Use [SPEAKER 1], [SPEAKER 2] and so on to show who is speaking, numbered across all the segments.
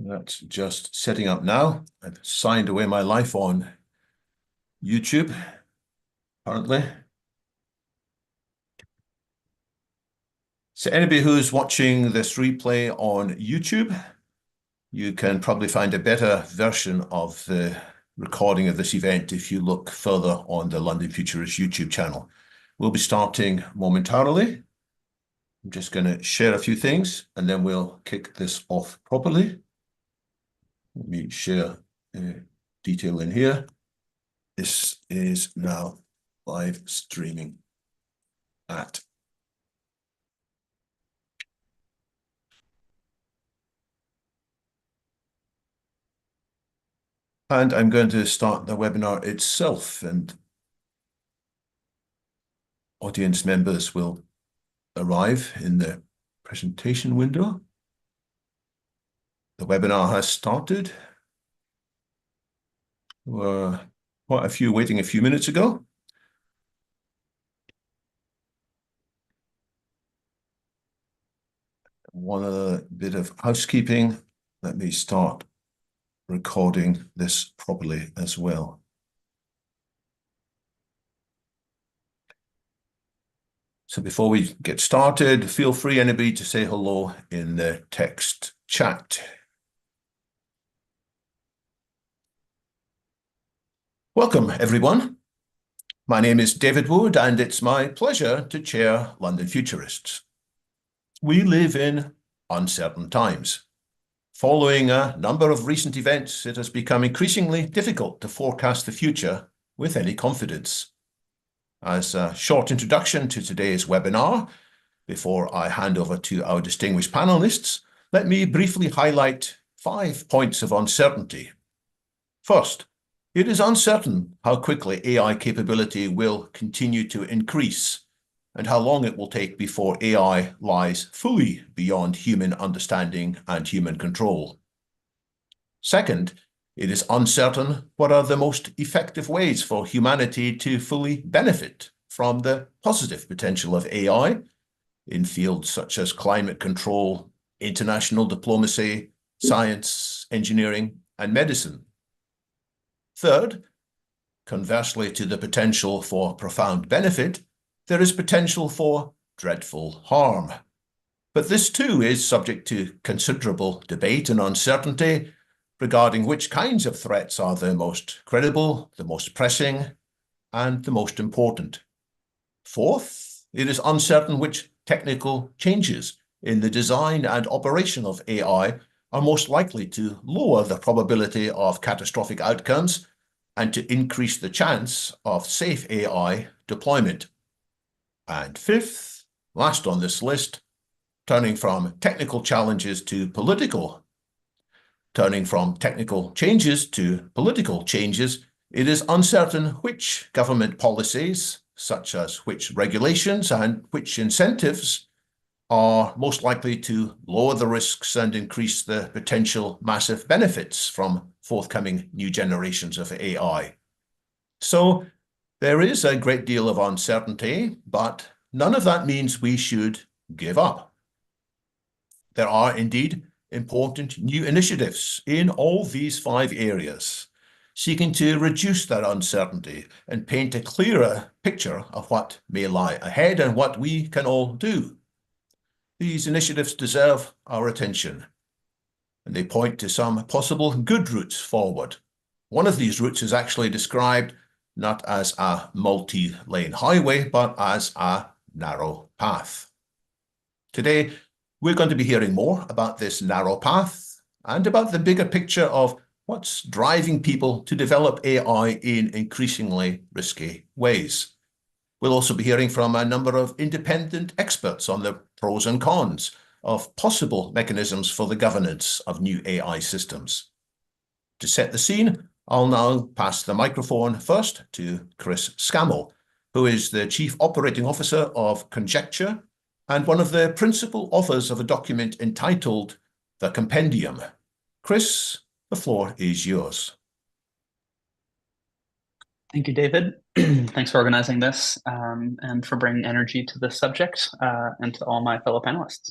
[SPEAKER 1] That's just setting up now. I've signed away my life on YouTube currently. So anybody who's watching this replay on YouTube, you can probably find a better version of the recording of this event if you look further on the London Futurist YouTube channel. We'll be starting momentarily. I'm just going to share a few things and then we'll kick this off properly. Let me share detail in here. This is now live streaming at and I'm going to start the webinar itself, and audience members will arrive in the presentation window. The webinar has started. There were quite a few waiting a few minutes ago. One other bit of housekeeping. Let me start recording this properly as well. So before we get started, feel free, anybody, to say hello in the text chat. Welcome, everyone. My name is David Wood, and it's my pleasure to chair London Futurists. We live in uncertain times. Following a number of recent events, it has become increasingly difficult to forecast the future with any confidence. As a short introduction to today's webinar, before I hand over to our distinguished panelists, let me briefly highlight 5 points of uncertainty. First, it is uncertain how quickly AI capability will continue to increase and how long it will take before AI lies fully beyond human understanding and human control. Second, it is uncertain what are the most effective ways for humanity to fully benefit from the positive potential of AI in fields such as climate control, international diplomacy, science, engineering, and medicine. Third, conversely to the potential for profound benefit, there is potential for dreadful harm. But this too is subject to considerable debate and uncertainty regarding which kinds of threats are the most credible, the most pressing, and the most important. Fourth, it is uncertain which technical changes in the design and operation of AI are most likely to lower the probability of catastrophic outcomes and to increase the chance of safe AI deployment. And fifth, last on this list, turning from technical changes to political changes, it is uncertain which government policies, such as which regulations and which incentives, are most likely to lower the risks and increase the potential massive benefits from forthcoming new generations of AI. So there is a great deal of uncertainty, but none of that means we should give up. There are indeed important new initiatives in all these 5 areas, seeking to reduce that uncertainty and paint a clearer picture of what may lie ahead and what we can all do. These initiatives deserve our attention, and they point to some possible good routes forward. One of these routes is actually described not as a multi-lane highway, but as a narrow path. Today, we're going to be hearing more about this narrow path and about the bigger picture of what's driving people to develop AI in increasingly risky ways. We'll also be hearing from a number of independent experts on the pros and cons of possible mechanisms for the governance of new AI systems. To set the scene, I'll now pass the microphone first to Chris Scammell, who is the Chief Operating Officer of Conjecture and one of the principal authors of a document entitled The Compendium. Chris, the floor is yours.
[SPEAKER 2] Thank you, David. Thanks for organizing this and for bringing energy to this subject and to all my fellow panelists.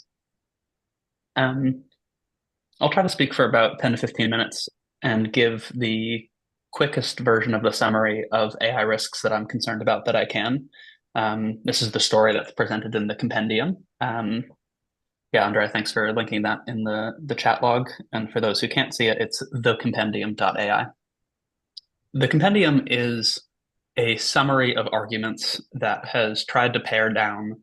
[SPEAKER 2] I'll try to speak for about 10 to 15 minutes and give the quickest version of the summary of AI risks that I'm concerned about that I can. This is the story that's presented in the compendium. Yeah, Andrea, thanks for linking that in the chat log. And for those who can't see it, it's thecompendium.ai. The compendium is a summary of arguments that has tried to pare down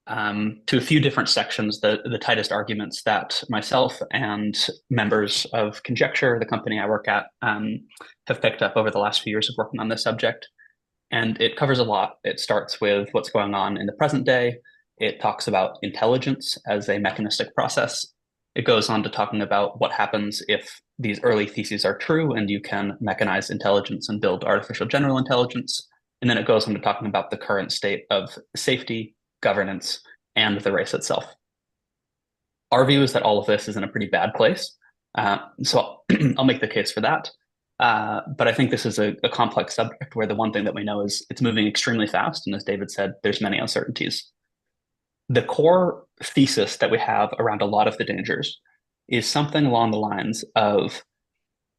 [SPEAKER 2] to a few different sections, the tightest arguments that myself and members of Conjecture, the company I work at, have picked up over the last few years of working on this subject. And it covers a lot. It starts with what's going on in the present day. It talks about intelligence as a mechanistic process. It goes on to talking about what happens if these early theses are true and you can mechanize intelligence and build artificial general intelligence. And then it goes on to talking about the current state of safety, governance, and the race itself. Our view is that all of this is in a pretty bad place. So I'll make the case for that. But I think this is a complex subject where the one thing that we know is it's moving extremely fast. And as David said, there's many uncertainties. The core thesis that we have around a lot of the dangers is something along the lines of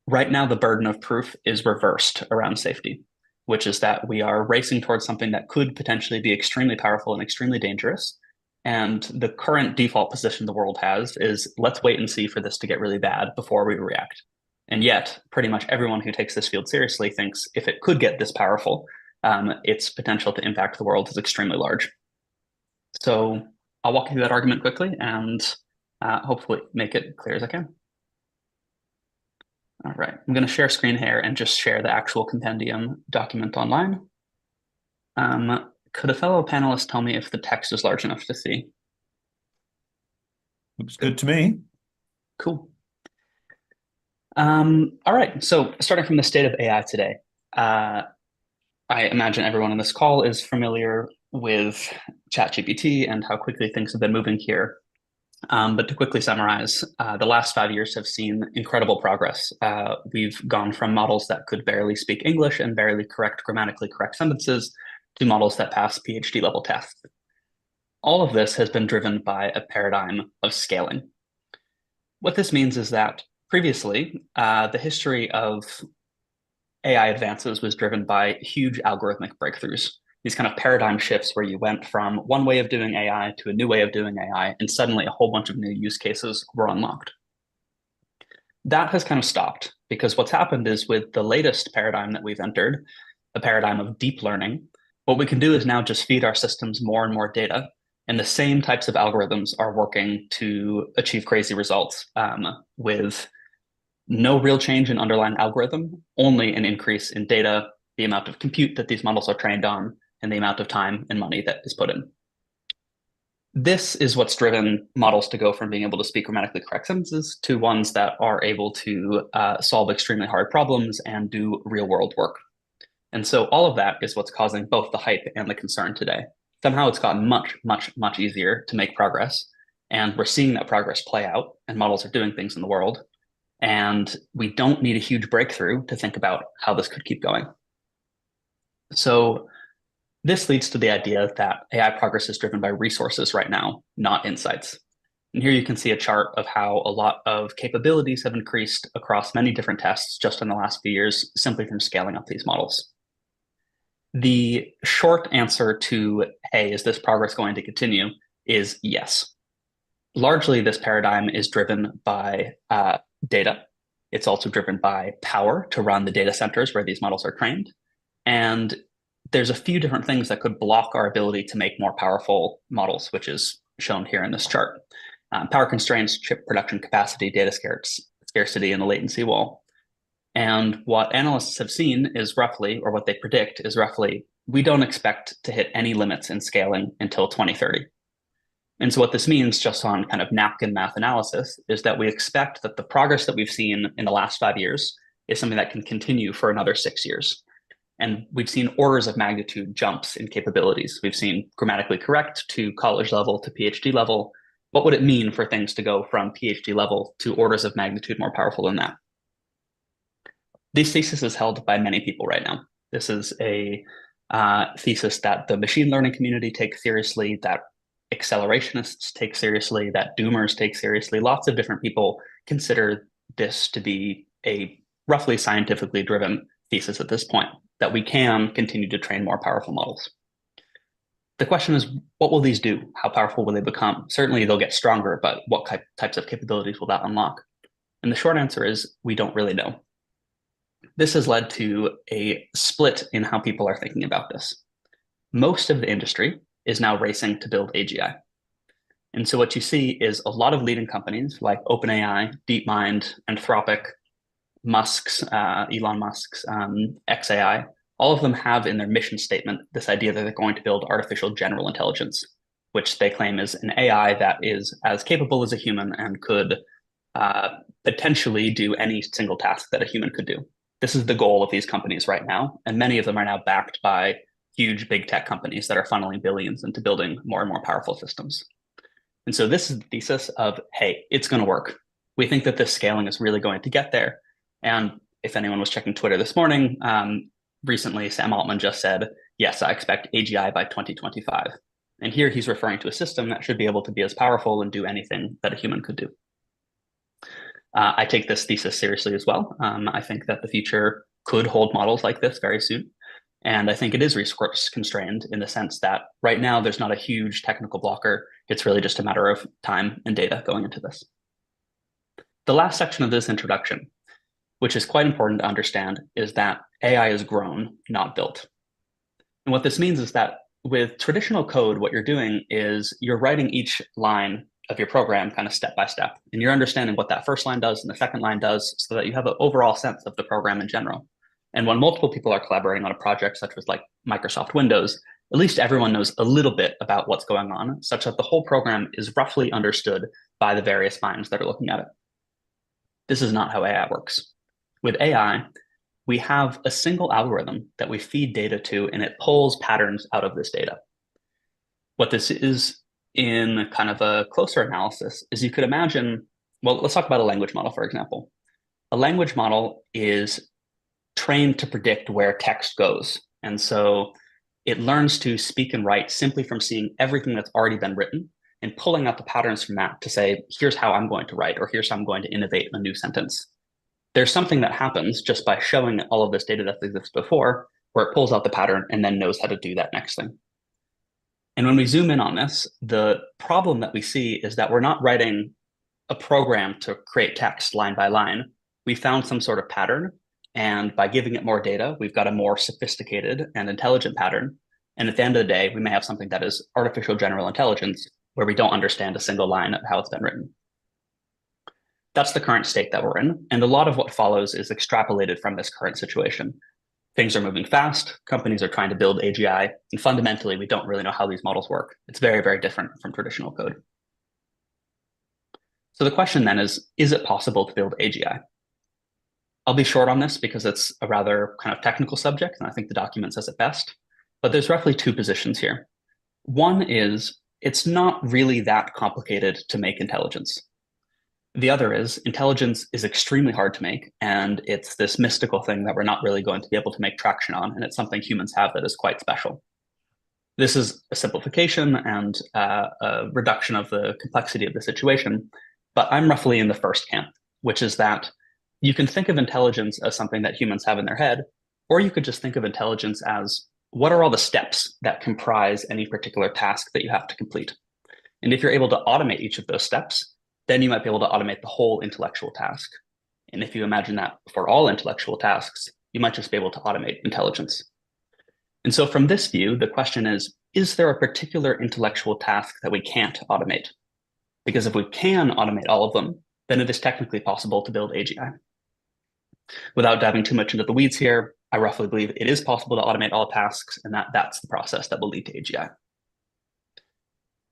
[SPEAKER 2] right now, the burden of proof is reversed around safety, which is that we are racing towards something that could potentially be extremely powerful and extremely dangerous. And the current default position the world has is let's wait and see for this to get really bad before we react. And yet, pretty much everyone who takes this field seriously thinks if it could get this powerful, its potential to impact the world is extremely large. So I'll walk you through that argument quickly and hopefully make it clear as I can. All right, I'm going to share screen here and just share the actual compendium document online. Could a fellow panelist tell me if the text is large enough to see?
[SPEAKER 1] Looks good to me.
[SPEAKER 2] Cool. All right, so starting from the state of AI today, I imagine everyone on this call is familiar with ChatGPT and how quickly things have been moving here. But to quickly summarize, the last 5 years have seen incredible progress. We've gone from models that could barely speak English and barely grammatically correct sentences to models that pass PhD level tests. All of this has been driven by a paradigm of scaling. What this means is that previously, the history of AI advances was driven by huge algorithmic breakthroughs, these kind of paradigm shifts where you went from one way of doing AI to a new way of doing AI, and suddenly a whole bunch of new use cases were unlocked. That has kind of stopped because what's happened is with the latest paradigm that we've entered, a paradigm of deep learning, what we can do is now just feed our systems more and more data, and the same types of algorithms are working to achieve crazy results with no real change in underlying algorithm, only an increase in data, the amount of compute that these models are trained on, and the amount of time and money that is put in. This is what's driven models to go from being able to speak grammatically correct sentences to ones that are able to solve extremely hard problems and do real world work. And so all of that is what's causing both the hype and the concern today. Somehow it's gotten much, much, much easier to make progress. And we're seeing that progress play out, and models are doing things in the world. And we don't need a huge breakthrough to think about how this could keep going. So this leads to the idea that AI progress is driven by resources right now, not insights. And here you can see a chart of how a lot of capabilities have increased across many different tests just in the last few years, simply from scaling up these models. The short answer to, hey, is this progress going to continue, is yes. Largely, this paradigm is driven by data. It's also driven by power to run the data centers where these models are trained. And there's a few different things that could block our ability to make more powerful models, which is shown here in this chart. Power constraints, chip production capacity, data scarcity, and the latency wall. And what analysts have seen is roughly, or what they predict is roughly, we don't expect to hit any limits in scaling until 2030. And so what this means, just on kind of napkin math analysis, is that we expect that the progress that we've seen in the last 5 years is something that can continue for another 6 years. And we've seen orders of magnitude jumps in capabilities. We've seen grammatically correct to college level to PhD level. What would it mean for things to go from PhD level to orders of magnitude more powerful than that? This thesis is held by many people right now. This is a thesis that the machine learning community takes seriously, that accelerationists take seriously, that doomers take seriously. Lots of different people consider this to be a roughly scientifically driven thesis at this point, that we can continue to train more powerful models. The question is, what will these do? How powerful will they become? Certainly they'll get stronger, but what types of capabilities will that unlock? And the short answer is, we don't really know. This has led to a split in how people are thinking about this. Most of the industry is now racing to build AGI. And so what you see is a lot of leading companies like OpenAI, DeepMind, Anthropic, Elon Musk's xAI, all of them have in their mission statement this idea that they're going to build artificial general intelligence, which they claim is an AI that is as capable as a human and could potentially do any single task that a human could do. This is the goal of these companies right now, and many of them are now backed by huge big tech companies that are funneling billions into building more and more powerful systems. And so this is the thesis of, hey, it's going to work. We think that this scaling is really going to get there. And if anyone was checking Twitter this morning, recently Sam Altman just said, yes, I expect AGI by 2025. And here he's referring to a system that should be able to be as powerful and do anything that a human could do. I take this thesis seriously as well. I think that the future could hold models like this very soon. And I think it is resource constrained in the sense that right now there's not a huge technical blocker. It's really just a matter of time and data going into this. The last section of this introduction, which is quite important to understand, is that AI is grown, not built. And what this means is that with traditional code, what you're doing is you're writing each line of your program kind of step by step, and you're understanding what that first line does and the second line does so that you have an overall sense of the program in general. And when multiple people are collaborating on a project such as like Microsoft Windows, at least everyone knows a little bit about what's going on, such that the whole program is roughly understood by the various minds that are looking at it. This is not how AI works. With AI, we have a single algorithm that we feed data to, and it pulls patterns out of this data. What this is in kind of a closer analysis is you could imagine, well, let's talk about a language model, for example. A language model is trained to predict where text goes. And so it learns to speak and write simply from seeing everything that's already been written and pulling out the patterns from that to say, here's how I'm going to write, or here's how I'm going to innovate a new sentence. There's something that happens just by showing all of this data that exists before, where it pulls out the pattern and then knows how to do that next thing. And when we zoom in on this, the problem that we see is that we're not writing a program to create text line by line. We found some sort of pattern, and by giving it more data, we've got a more sophisticated and intelligent pattern. And at the end of the day, we may have something that is artificial general intelligence, where we don't understand a single line of how it's been written. That's the current state that we're in. And a lot of what follows is extrapolated from this current situation. Things are moving fast. Companies are trying to build AGI. And fundamentally, we don't really know how these models work. It's very, very different from traditional code. So the question then is it possible to build AGI? I'll be short on this because it's a rather kind of technical subject, and I think the document says it best. But there's roughly two positions here. One is it's not really that complicated to make intelligence. The other is intelligence is extremely hard to make, and it's this mystical thing that we're not really going to be able to make traction on, and it's something humans have that is quite special. This is a simplification and a reduction of the complexity of the situation, but I'm roughly in the first camp, which is that you can think of intelligence as something that humans have in their head, or you could just think of intelligence as what are all the steps that comprise any particular task that you have to complete. And if you're able to automate each of those steps, then you might be able to automate the whole intellectual task. And if you imagine that for all intellectual tasks, you might just be able to automate intelligence. And so from this view, the question is there a particular intellectual task that we can't automate? Because if we can automate all of them, then it is technically possible to build AGI. Without diving too much into the weeds here, I roughly believe it is possible to automate all tasks, and that's the process that will lead to AGI.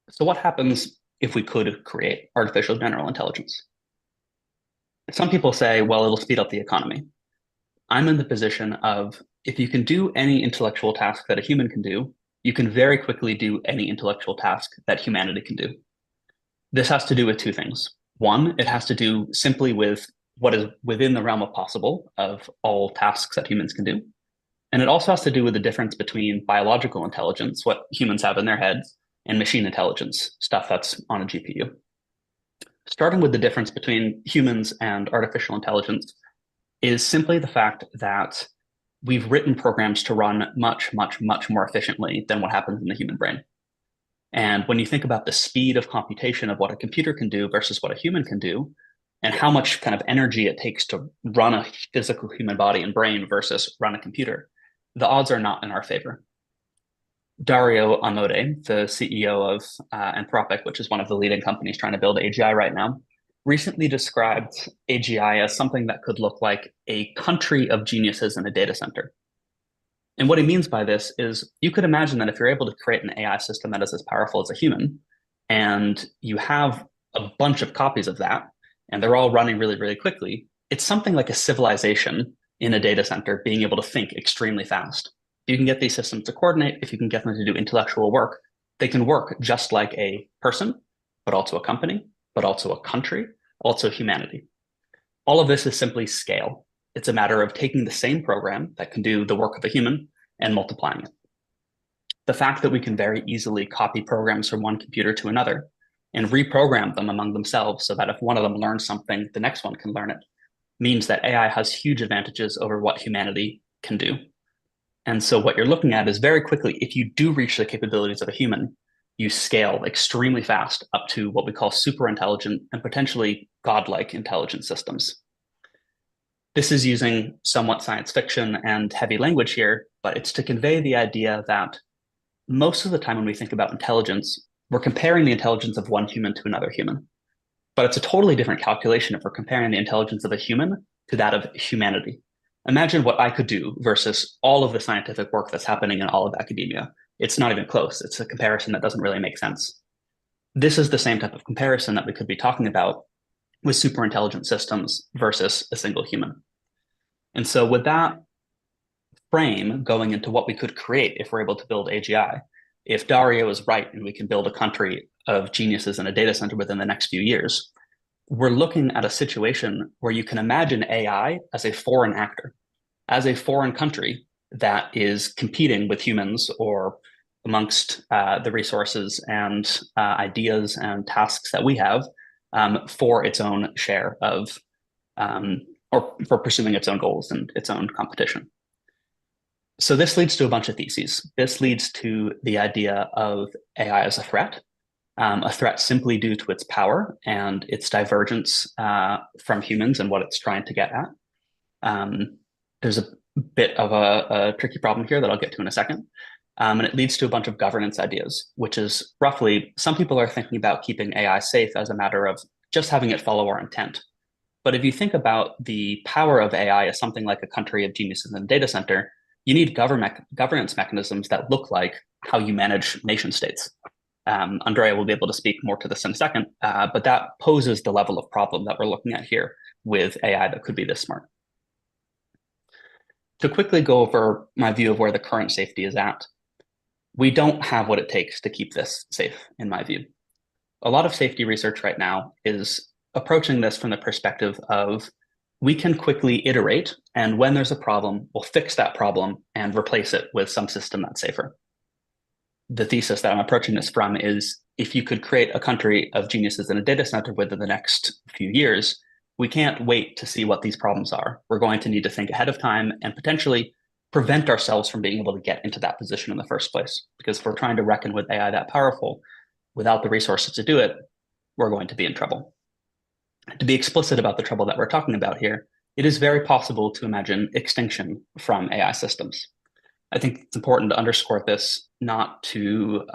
[SPEAKER 2] So what happens if we could create artificial general intelligence? Some people say, well, it'll speed up the economy. I'm in the position of, if you can do any intellectual task that a human can do, you can very quickly do any intellectual task that humanity can do. This has to do with two things. One, it has to do simply with what is within the realm of possible of all tasks that humans can do. And it also has to do with the difference between biological intelligence, what humans have in their heads, and machine intelligence, stuff that's on a GPU. starting with the difference between humans and artificial intelligence, is simply the fact that we've written programs to run much, much, much more efficiently than what happens in the human brain. And when you think about the speed of computation of what a computer can do versus what a human can do, and how much kind of energy it takes to run a physical human body and brain versus run a computer, the odds are not in our favor. Dario Amodei, the CEO of Anthropic, which is one of the leading companies trying to build AGI right now, recently described AGI as something that could look like a country of geniuses in a data center. And what he means by this is you could imagine that if you're able to create an AI system that is as powerful as a human, and you have a bunch of copies of that, and they're all running really, really quickly, it's something like a civilization in a data center being able to think extremely fast. If you can get these systems to coordinate, if you can get them to do intellectual work, they can work just like a person, but also a company, but also a country, also humanity. All of this is simply scale. It's a matter of taking the same program that can do the work of a human and multiplying it. The fact that we can very easily copy programs from one computer to another and reprogram them among themselves so that if one of them learns something, the next one can learn it, means that AI has huge advantages over what humanity can do. And so what you're looking at is very quickly, if you do reach the capabilities of a human, you scale extremely fast up to what we call super intelligent and potentially godlike intelligent systems. This is using somewhat science fiction and heavy language here, but it's to convey the idea that most of the time when we think about intelligence, we're comparing the intelligence of one human to another human. But it's a totally different calculation if we're comparing the intelligence of a human to that of humanity. Imagine what I could do versus all of the scientific work that's happening in all of academia. It's not even close. It's a comparison that doesn't really make sense. This is the same type of comparison that we could be talking about with super intelligent systems versus a single human. And so with that frame going into what we could create if we're able to build AGI, if Dario is right and we can build a country of geniuses in a data center within the next few years, we're looking at a situation where you can imagine AI as a foreign actor, as a foreign country that is competing with humans or amongst the resources and ideas and tasks that we have for its own share of, or for pursuing its own goals and its own competition. So this leads to a bunch of theses. This leads to the idea of AI as a threat simply due to its power and its divergence from humans and what it's trying to get at. There's a bit of a tricky problem here that I'll get to in a second. And it leads to a bunch of governance ideas, which is roughly, some people are thinking about keeping AI safe as a matter of just having it follow our intent. But if you think about the power of AI as something like a country of geniuses in a data center, you need governance mechanisms that look like how you manage nation states. Andrea will be able to speak more to this in a second, but that poses the level of problem that we're looking at here with AI that could be this smart. To quickly go over my view of where the current safety is at, we don't have what it takes to keep this safe, in my view. A lot of safety research right now is approaching this from the perspective of we can quickly iterate, and when there's a problem, we'll fix that problem and replace it with some system that's safer. The thesis that I'm approaching this from is if you could create a country of geniuses in a data center within the next few years, we can't wait to see what these problems are. We're going to need to think ahead of time and potentially prevent ourselves from being able to get into that position in the first place. Because if we're trying to reckon with AI that powerful without the resources to do it, we're going to be in trouble. To be explicit about the trouble that we're talking about here, it is very possible to imagine extinction from AI systems. I think it's important to underscore this, not to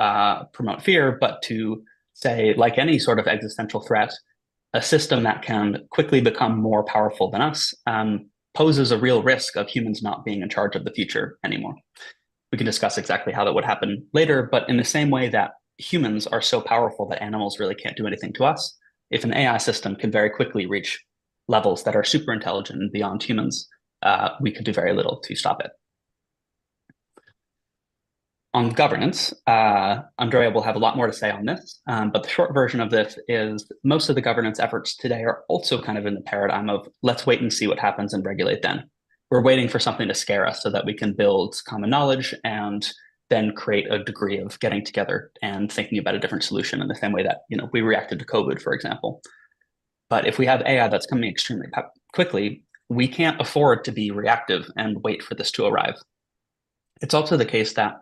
[SPEAKER 2] promote fear, but to say, like any sort of existential threat, a system that can quickly become more powerful than us poses a real risk of humans not being in charge of the future anymore. We can discuss exactly how that would happen later, but in the same way that humans are so powerful that animals really can't do anything to us, if an AI system can very quickly reach levels that are super intelligent and beyond humans, we could do very little to stop it. On governance, Andrea will have a lot more to say on this, but the short version of this is most of the governance efforts today are also kind of in the paradigm of let's wait and see what happens and regulate then. We're waiting for something to scare us so that we can build common knowledge and then create a degree of getting together and thinking about a different solution in the same way that we reacted to COVID, for example. But if we have AI that's coming extremely quickly, we can't afford to be reactive and wait for this to arrive. It's also the case that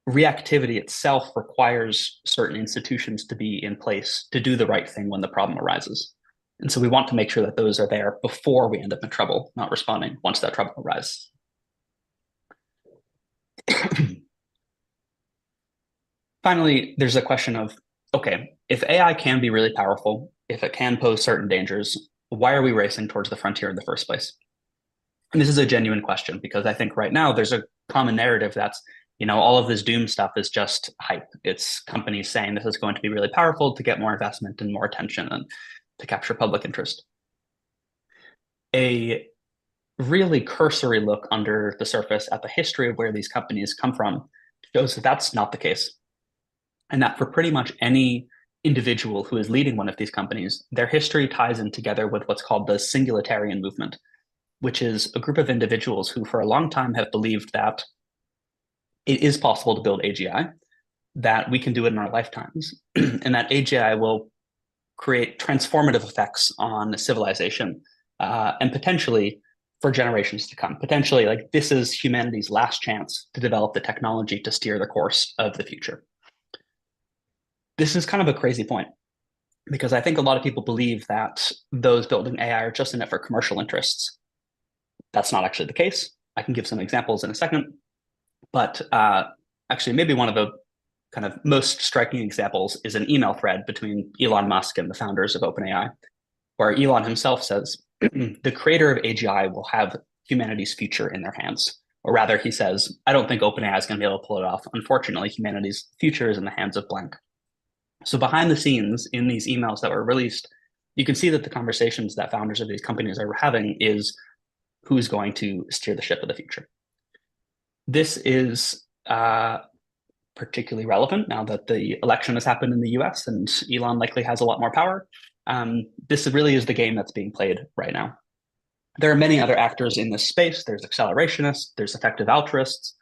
[SPEAKER 2] reactivity itself requires certain institutions to be in place to do the right thing when the problem arises. And so we want to make sure that those are there before we end up in trouble, not responding once that trouble arises. Finally, there's a question of, okay, if AI can be really powerful, if it can pose certain dangers, why are we racing towards the frontier in the first place? And this is a genuine question because I think right now there's a common narrative that's, all of this doom stuff is just hype. It's companies saying this is going to be really powerful to get more investment and more attention and to capture public interest. A really cursory look under the surface at the history of where these companies come from shows that that's not the case. And that for pretty much any individual who is leading one of these companies, their history ties in together with what's called the singularitarian movement, which is a group of individuals who for a long time have believed that it is possible to build AGI, that we can do it in our lifetimes, and that AGI will create transformative effects on civilization and potentially for generations to come. Potentially, like this is humanity's last chance to develop the technology to steer the course of the future. This is kind of a crazy point because I think a lot of people believe that those building AI are just in it for commercial interests. That's not actually the case. I can give some examples in a second. But actually, maybe one of the kind of most striking examples is an email thread between Elon Musk and the founders of OpenAI, where Elon himself says, the creator of AGI will have humanity's future in their hands. Or rather, he says, I don't think OpenAI is going to be able to pull it off. Unfortunately, humanity's future is in the hands of blank. So behind the scenes in these emails that were released, you can see that the conversations that founders of these companies are having is who's going to steer the ship of the future. This is particularly relevant now that the election has happened in the US and Elon likely has a lot more power. This really is the game that's being played right now. There are many other actors in this space. There's accelerationists, there's effective altruists.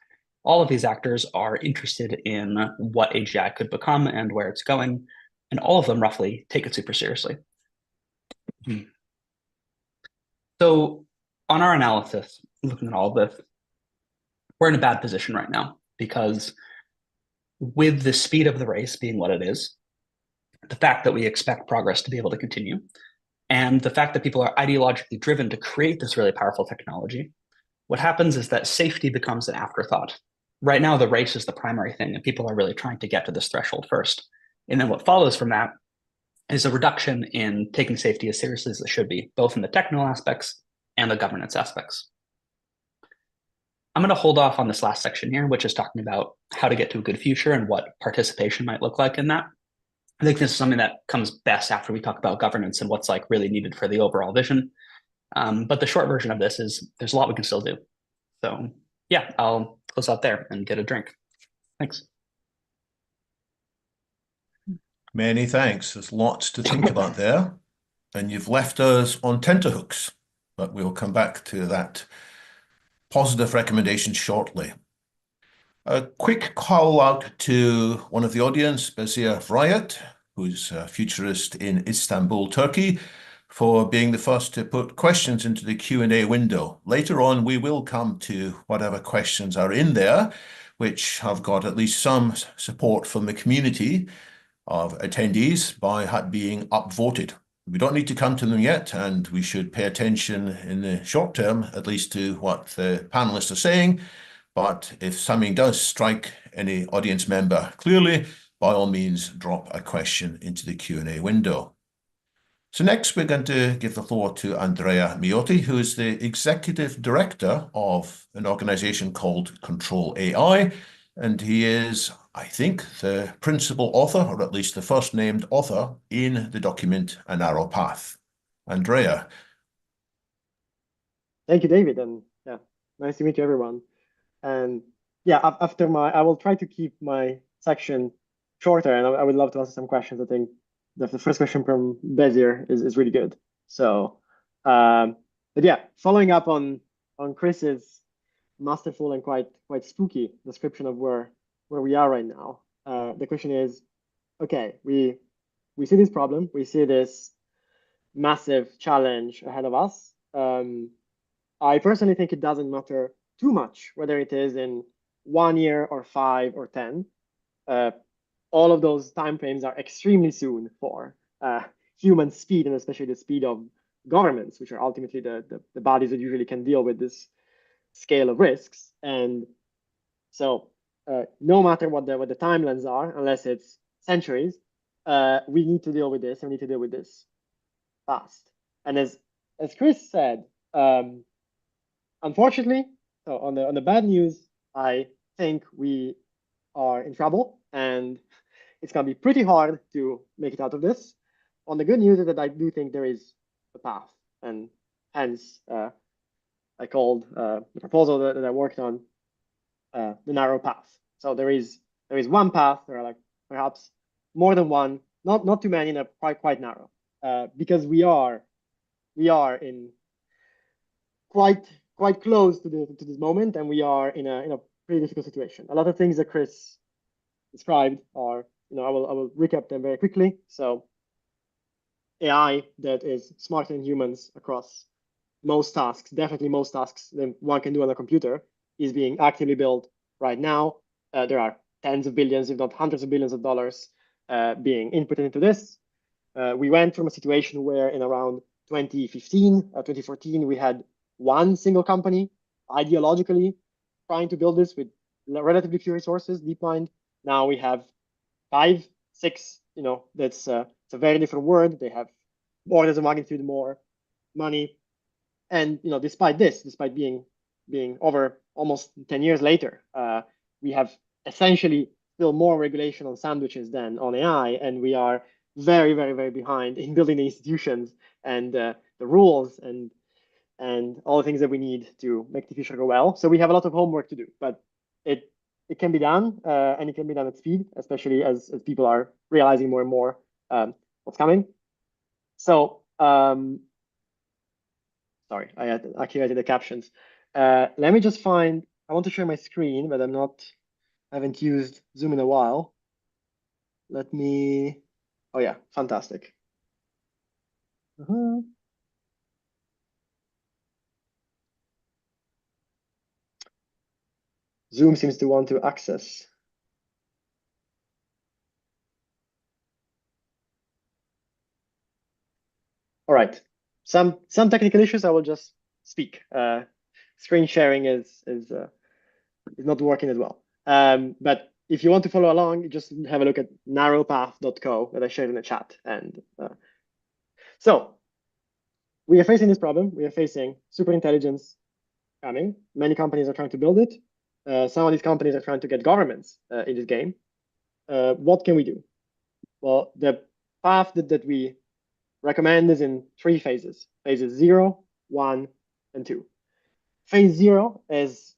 [SPEAKER 2] All of these actors are interested in what AGI could become and where it's going, and all of them roughly take it super seriously. So on our analysis, looking at all of this, we're in a bad position right now because with the speed of the race being what it is, the fact that we expect progress to be able to continue, and the fact that people are ideologically driven to create this really powerful technology, what happens is that safety becomes an afterthought. Right now, the race is the primary thing, and people are really trying to get to this threshold first. And then what follows from that is a reduction in taking safety as seriously as it should be, both in the technical aspects and the governance aspects. I'm going to hold off on this last section here, which is talking about how to get to a good future and what participation might look like in that. I think this is something that comes best after we talk about governance and what's like really needed for the overall vision. But the short version of this is there's a lot we can still do. So yeah, I'll close out there and get a drink. Thanks.
[SPEAKER 1] Many thanks. There's lots to think about there. And you've left us on tenterhooks, but we'll come back to that positive recommendation shortly. A quick call out to one of the audience, Bezir Vrayat, who's a futurist in Istanbul, Turkey, for being the first to put questions into the Q&A window. Later on, we will come to whatever questions are in there, which have got at least some support from the community of attendees by being upvoted. We don't need to come to them yet, and we should pay attention in the short term, at least to what the panelists are saying. But if something does strike any audience member clearly, by all means, drop a question into the Q&A window. So next, we're going to give the floor to Andrea Miotti, who is the executive director of an organization called Control AI. And he is, I think, the principal author, or at least the first named author, in the document A Narrow Path. Andrea.
[SPEAKER 3] Thank you, David. And yeah, nice to meet you, everyone. And yeah, I will try to keep my section shorter, and I would love to answer some questions. I think the first question from Bezir is really good. So, but yeah, following up on Chris's masterful and quite spooky description of where we are right now, the question is, okay, we see this problem, we see this massive challenge ahead of us. I personally think it doesn't matter too much whether it is in 1 year or 5 or 10. All of those timeframes are extremely soon for human speed, and especially the speed of governments, which are ultimately the bodies that usually can deal with this scale of risks. And so no matter what the timelines are, unless it's centuries, we need to deal with this, and we need to deal with this fast. And as Chris said, unfortunately, so on the bad news, I think we are in trouble, and it's going to be pretty hard to make it out of this. On the good news is that I do think there is a path, and hence I called the proposal that I worked on the narrow path. So there is one path. There are like perhaps more than one, not too many, and quite narrow, because we are in quite close to this moment, and we are in a pretty difficult situation. A lot of things that Chris described are, I will recap them very quickly. So AI that is smarter than humans across most tasks, definitely most tasks than one can do on a computer, is being actively built right now. There are tens of billions, if not hundreds of billions of dollars being inputted into this. We went from a situation where in around 2015, 2014, we had one single company ideologically trying to build this with relatively few resources, DeepMind. Now we have 5, 6, that's it's a very different word. They have orders of magnitude more money. And despite being over almost 10 years later, we have essentially still more regulation on sandwiches than on AI, and we are very, very, very behind in building the institutions and the rules and all the things that we need to make the future go well. So we have a lot of homework to do, but it can be done, and it can be done at speed, especially as people are realizing more and more what's coming. So sorry, I had activated the captions. Let me just find, I want to share my screen, but I haven't used Zoom in a while. Let me, oh yeah, fantastic. Zoom seems to want to access. All right, some technical issues. I will just speak. Screen sharing is not working as well. But if you want to follow along, just have a look at narrowpath.co that I shared in the chat. And so we are facing this problem. We are facing superintelligence coming. Many companies are trying to build it. Some of these companies are trying to get governments in this game. What can we do? Well, the path that we recommend is in 3 phases. Phases 0, 1, and 2. Phase 0 is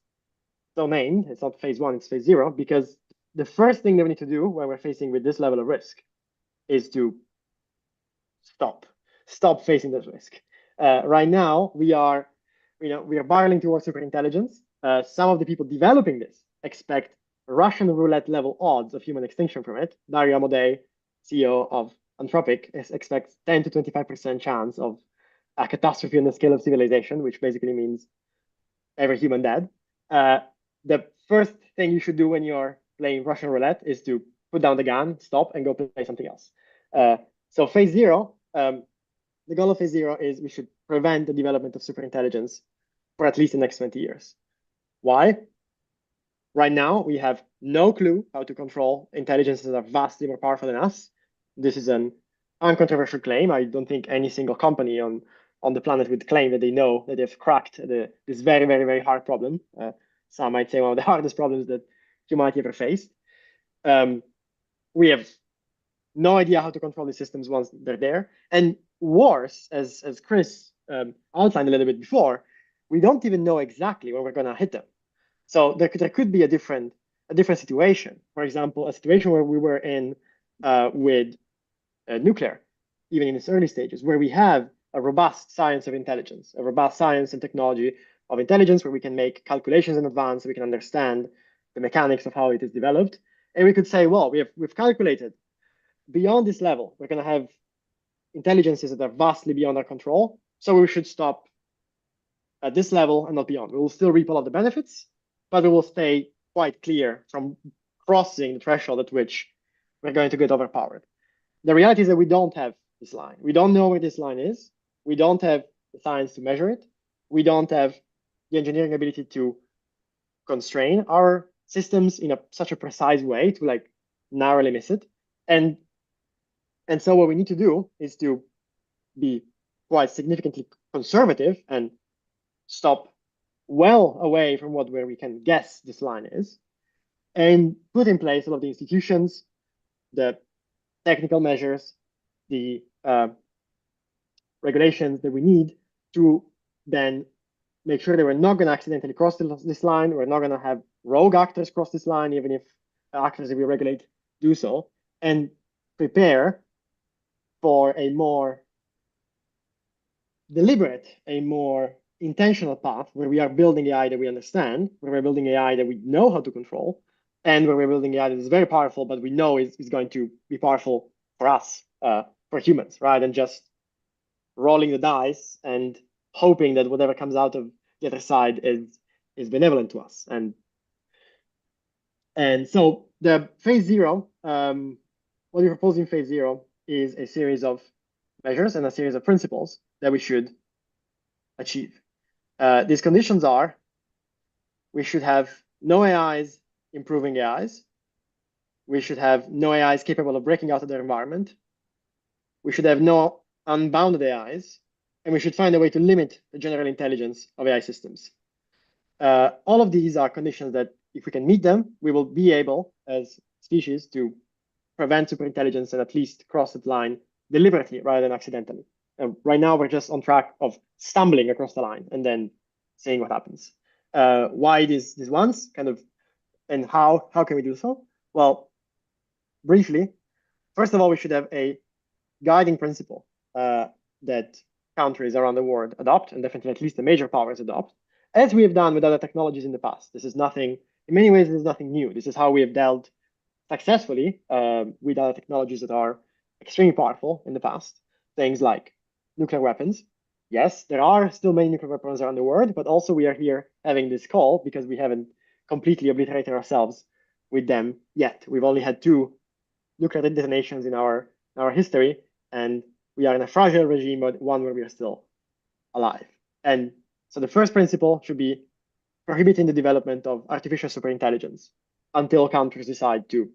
[SPEAKER 3] so named. It's not phase 1, it's phase 0, because the first thing that we need to do when we're facing with this level of risk is to stop facing this risk. Right now, we are barreling towards superintelligence. Some of the people developing this expect Russian roulette level odds of human extinction from it. Dario Amodei, CEO of Anthropic, expects 10 to 25% chance of a catastrophe on the scale of civilization, which basically means every human dead. The first thing you should do when you're playing Russian roulette is to put down the gun, stop, and go play something else. So phase 0, the goal of phase 0 is we should prevent the development of superintelligence for at least the next 20 years. Why? Right now, we have no clue how to control intelligences that are vastly more powerful than us. This is an uncontroversial claim. I don't think any single company on the planet would claim that they know that they've cracked this very, very, very hard problem. Some might say one of the hardest problems that humanity ever faced. We have no idea how to control the systems once they're there. And worse, as Chris outlined a little bit before, we don't even know exactly when we're going to hit them. So there could be a different situation. For example, a situation where we were in with nuclear, even in its early stages, where we have a robust science of intelligence, a robust science and technology of intelligence, where we can make calculations in advance, so we can understand the mechanics of how it is developed. And we could say, well, we've calculated beyond this level, we're going to have intelligences that are vastly beyond our control. So we should stop at this level and not beyond. We will still reap a lot of the benefits, but we will stay quite clear from crossing the threshold at which we're going to get overpowered. The reality is that we don't have this line. We don't know where this line is. We don't have the science to measure it. We don't have the engineering ability to constrain our systems in such a precise way to like narrowly miss it. And so what we need to do is to be quite significantly conservative and stop well away from where we can guess this line is, and put in place all of the institutions, the technical measures, the regulations that we need to then make sure that we're not going to accidentally cross this line. We're not going to have rogue actors cross this line, even if actors that we regulate do so, and prepare for a more deliberate, a more intentional path where we are building AI that we understand, where we're building AI that we know how to control, and where we're building AI that is very powerful, but we know is going to be powerful for us, for humans, rather than just rolling the dice and hoping that whatever comes out of the other side is benevolent to us. And so the phase zero, what we propose in phase zero is a series of measures and a series of principles that we should achieve. These conditions are: we should have no AIs improving AIs. We should have no AIs capable of breaking out of their environment. We should have no unbounded AIs, and we should find a way to limit the general intelligence of AI systems. All of these are conditions that, if we can meet them, we will be able, as species, to prevent superintelligence and at least cross that line deliberately rather than accidentally. And right now, we're just on track of stumbling across the line and then seeing what happens. Why these ones, kind of, and how can we do so? Well, briefly, first of all, we should have a guiding principle that countries around the world adopt, and definitely at least the major powers adopt, as we have done with other technologies in the past. This is nothing, in many ways, this is nothing new. This is how we have dealt successfully with other technologies that are extremely powerful in the past. Things like nuclear weapons. Yes, there are still many nuclear weapons around the world, but also we are here having this call because we haven't completely obliterated ourselves with them yet. We've only had 2 nuclear detonations in our history, and we are in a fragile regime, but one where we are still alive. And so the first principle should be prohibiting the development of artificial superintelligence until countries decide to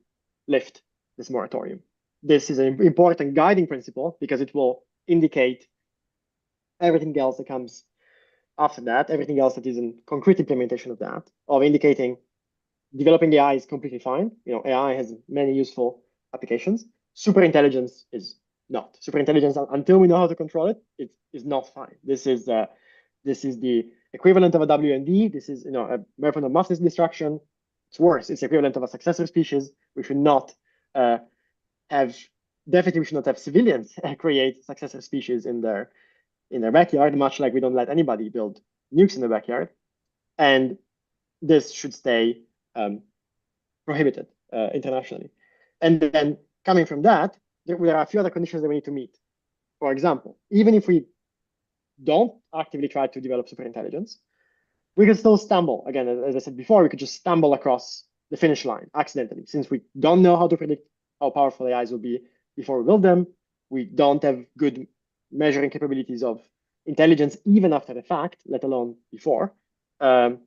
[SPEAKER 3] lift this moratorium. This is an important guiding principle because it will indicate everything else that comes after that, everything else that is in concrete implementation of that, of indicating developing AI is completely fine. You know, AI has many useful applications. Superintelligence is not. Superintelligence, until we know how to control it, it is not fine. This is the equivalent of a WMD. This is, a weapon of mass destruction. It's worse. It's equivalent of a successor species. We should not definitely we should not have civilians create successor species in their backyard, much like we don't let anybody build nukes in the backyard. And this should stay prohibited internationally. And then coming from that, there are a few other conditions that we need to meet. For example, even if we don't actively try to develop superintelligence, we can still stumble. Again, as I said before, we could just stumble across the finish line accidentally. Since we don't know how to predict how powerful AIs will be before we build them, we don't have good measuring capabilities of intelligence even after the fact, let alone before. And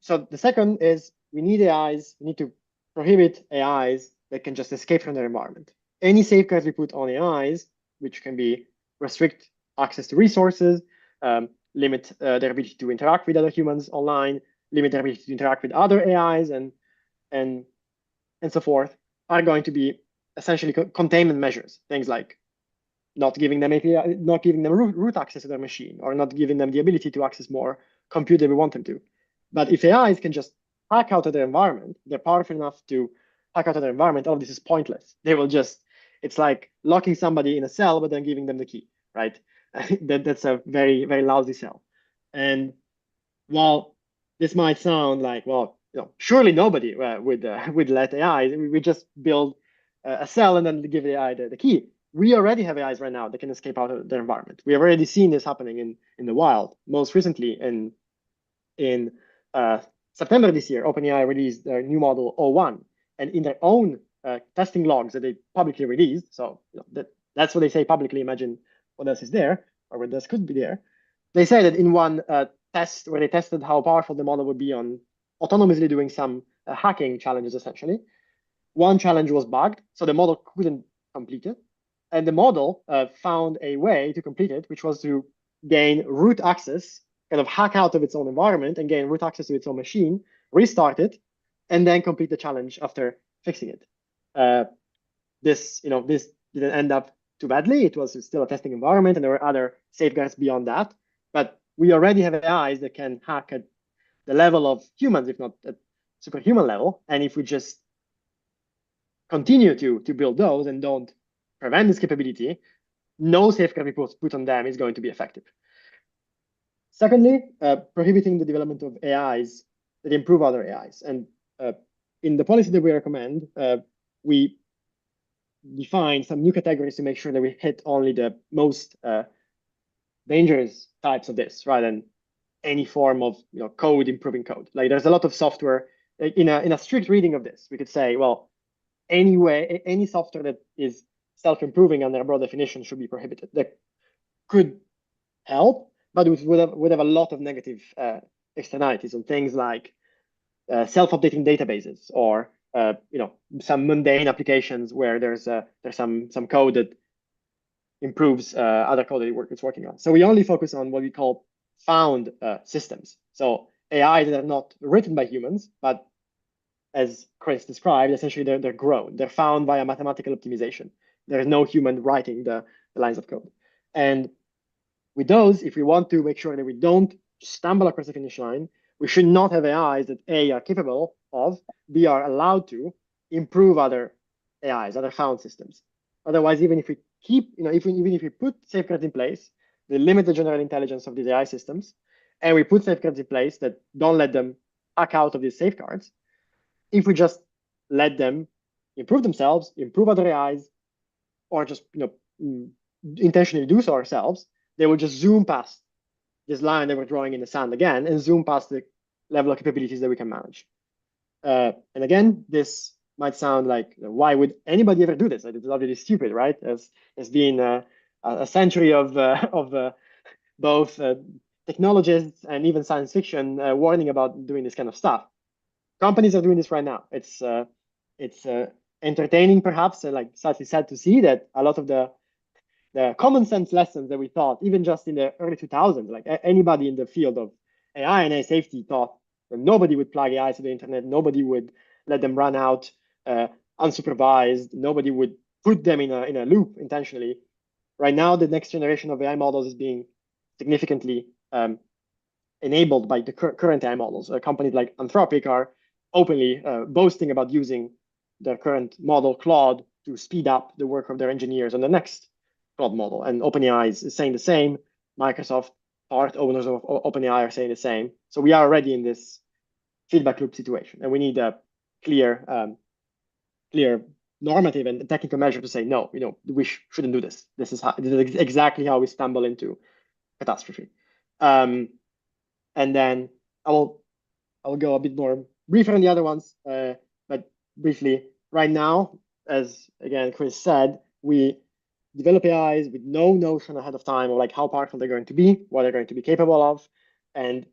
[SPEAKER 3] so the second is we need AIs, we need to prohibit AIs that can just escape from their environment. Any safeguards we put on AIs, which can be restrict access to resources, limit their ability to interact with other humans online, limit their ability to interact with other AIs, and so forth, are going to be essentially containment measures. Things like not giving them API, not giving them root access to their machine, or not giving them the ability to access more compute that we want them to. But if AIs can just hack out of their environment, they're powerful enough to hack out of their environment, all of this is pointless. They will just, it's like locking somebody in a cell, but then giving them the key, right? That's a very, very lousy cell. And while this might sound like, well, surely nobody would let AI, we just build a cell and then give the AI the key. we already have AIs right now that can escape out of their environment. We have already seen this happening in the wild. Most recently, in September this year, OpenAI released their new model O1, and in their own testing logs that they publicly released, so that's what they say publicly. Imagine what else is there, or what else could be there. They say that in one test where they tested how powerful the model would be on autonomously doing some hacking challenges, essentially, one challenge was bugged, so the model couldn't complete it. And the model found a way to complete it, which was to gain root access, kind of hack out of its own environment and gain root access to its own machine, restart it, and then complete the challenge after fixing it. This didn't end up too badly. It was still a testing environment, and there were other safeguards beyond that. But we already have AIs that can hack at the level of humans, if not at superhuman level. And if we just continue to build those and don't prevent this capability, no safeguard we put on them is going to be effective. Secondly, prohibiting the development of AIs that improve other AIs. And in the policy that we recommend, we define some new categories to make sure that we hit only the most dangerous types of this, rather than any form of code improving code. Like there's a lot of software in a strict reading of this. We could say, well, anyway, any software that is self-improving under a broad definition should be prohibited. That could help, but it would have a lot of negative externalities on things like self-updating databases, or some mundane applications where there's some code that improves other code that it's working on. So we only focus on what we call found systems. So AI that are not written by humans, but as Chris described, essentially they're grown. They're found via mathematical optimization. There's no human writing the lines of code. And with those, if we want to make sure that we don't stumble across the finish line, we should not have AIs that A, are capable of, B, are allowed to improve other AIs, other found systems. Otherwise, even if we keep, even if we put safeguards in place, they limit the general intelligence of these AI systems, and we put safeguards in place that don't let them hack out of these safeguards. If we just let them improve themselves, improve other AIs, or just intentionally do so ourselves, they will just zoom past this line that we're drawing in the sand again, and zoom past the level of capabilities that we can manage. And again, this might sound like, why would anybody ever do this? It's obviously stupid, right? It's been a century of both technologists and even science fiction warning about doing this kind of stuff. Companies are doing this right now. It's entertaining, perhaps, and like slightly sad to see that a lot of the common sense lessons that we thought, even just in the early 2000s, like anybody in the field of AI and AI safety thought that nobody would plug AI to the internet, nobody would let them run out unsupervised, nobody would put them in a loop intentionally. Right now, the next generation of AI models is being significantly enabled by the current AI models. Companies like Anthropic are openly boasting about using their current model, Claude, to speed up the work of their engineers on the next Claude model. And OpenAI is saying the same. Microsoft, part owners of OpenAI, are saying the same. So we are already in this feedback loop situation, and we need a clear normative and technical measure to say, no, we shouldn't do this. This is exactly how we stumble into catastrophe. And then I will go a bit more briefer on the other ones, but briefly, right now, as again Chris said, we develop AIs with no notion ahead of time of like how powerful they're going to be, what they're going to be capable of, and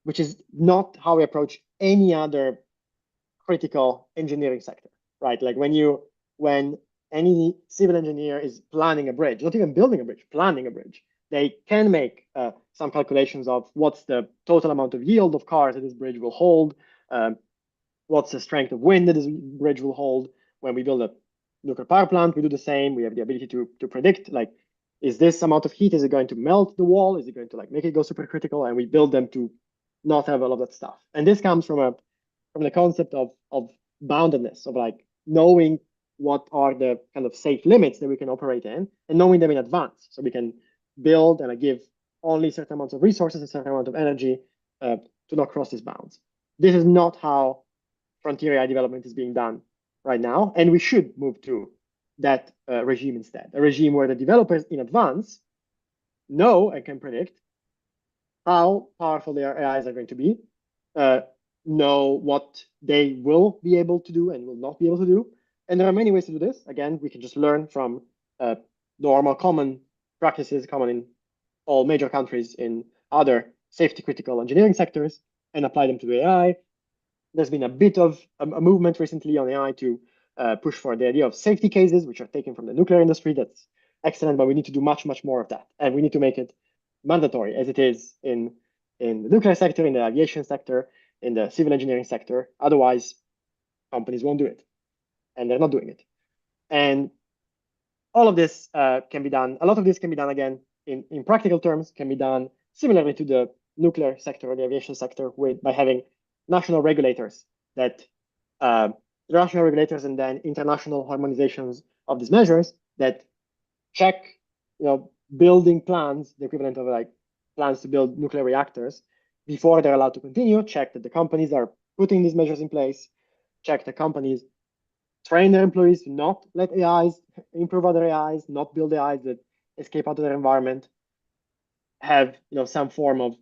[SPEAKER 3] which is not how we approach any other critical engineering sector, right? Like when any civil engineer is planning a bridge, not even building a bridge, planning a bridge, they can make some calculations of what's the total amount of yield of cars that this bridge will hold, what's the strength of wind that this bridge will hold. When we build a nuclear power plant, we do the same. We have the ability to predict, like, is this amount of heat, is it going to melt the wall? Is it going to like make it go supercritical? And we build them to not have all of that stuff. And this comes from the concept of boundedness, of like knowing what are the kind of safe limits that we can operate in and knowing them in advance. So we can build and give only certain amounts of resources, a certain amount of energy to not cross these bounds. This is not how frontier AI development is being done right now, and we should move to that regime instead, a regime where the developers in advance know and can predict how powerful their AIs are going to be, know what they will be able to do and will not be able to do. And there are many ways to do this. Again, we can just learn from normal, common practices common in all major countries in other safety critical engineering sectors and apply them to the AI. There's been a bit of a movement recently on AI to push for the idea of safety cases, which are taken from the nuclear industry. That's excellent, but we need to do much, much more of that. And we need to make it mandatory as it is in the nuclear sector, in the aviation sector, in the civil engineering sector. Otherwise, companies won't do it. And they're not doing it. And all of this can be done. A lot of this can be done, again, in practical terms, can be done similarly to the nuclear sector or the aviation sector by having national regulators that national regulators and then international harmonizations of these measures that check, building plans, the equivalent of like plans to build nuclear reactors before they're allowed to continue, check that the companies are putting these measures in place, check the companies train their employees to not let AIs improve other AIs, not build AIs that escape out of their environment, have some form of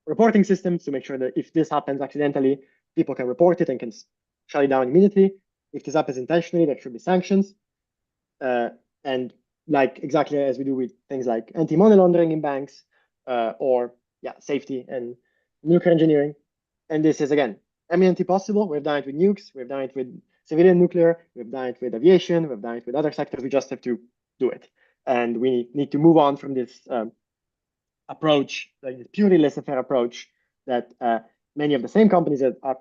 [SPEAKER 3] reporting systems to make sure that if this happens accidentally, people can report it and can shut it down immediately. If this happens intentionally, there should be sanctions. And like exactly as we do with things like anti-money laundering in banks, or safety and nuclear engineering. And this is, again, eminently possible. We've done it with nukes, we've done it with civilian nuclear, we've done it with aviation, we've done it with other sectors. We just have to do it. And we need to move on from this approach, like this purely laissez-faire approach that many of the same companies that are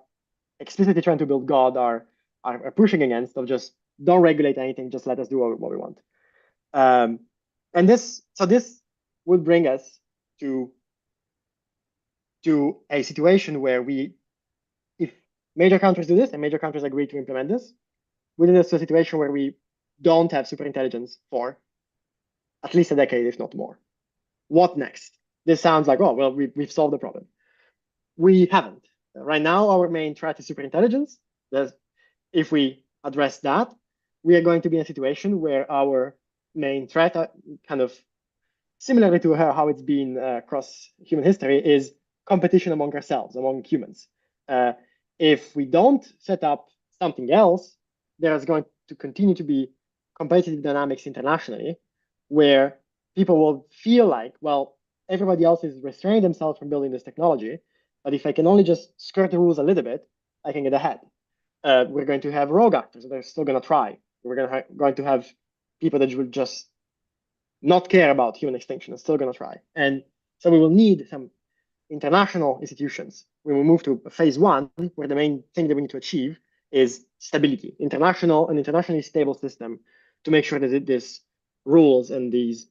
[SPEAKER 3] explicitly trying to build God are pushing against, of just don't regulate anything, just let us do what we want. And this would bring us to a situation where if major countries do this and major countries agree to implement this, we lead us to a situation where we don't have superintelligence for at least a decade, if not more. What next? This sounds like, oh, well, we've solved the problem. We haven't. Right now, our main threat is superintelligence. If we address that, we are going to be in a situation where our main threat, kind of similarly to how it's been across human history, is competition among ourselves, among humans. If we don't set up something else, there's going to continue to be competitive dynamics internationally where people will feel like, well, everybody else is restraining themselves from building this technology, but if I can only just skirt the rules a little bit, I can get ahead. We're going to have rogue actors. They're still going to try. We're going to have people that will just not care about human extinction and still going to try. And so we will need some international institutions. We will move to phase one, where the main thing that we need to achieve is stability, an internationally stable system to make sure that these rules and these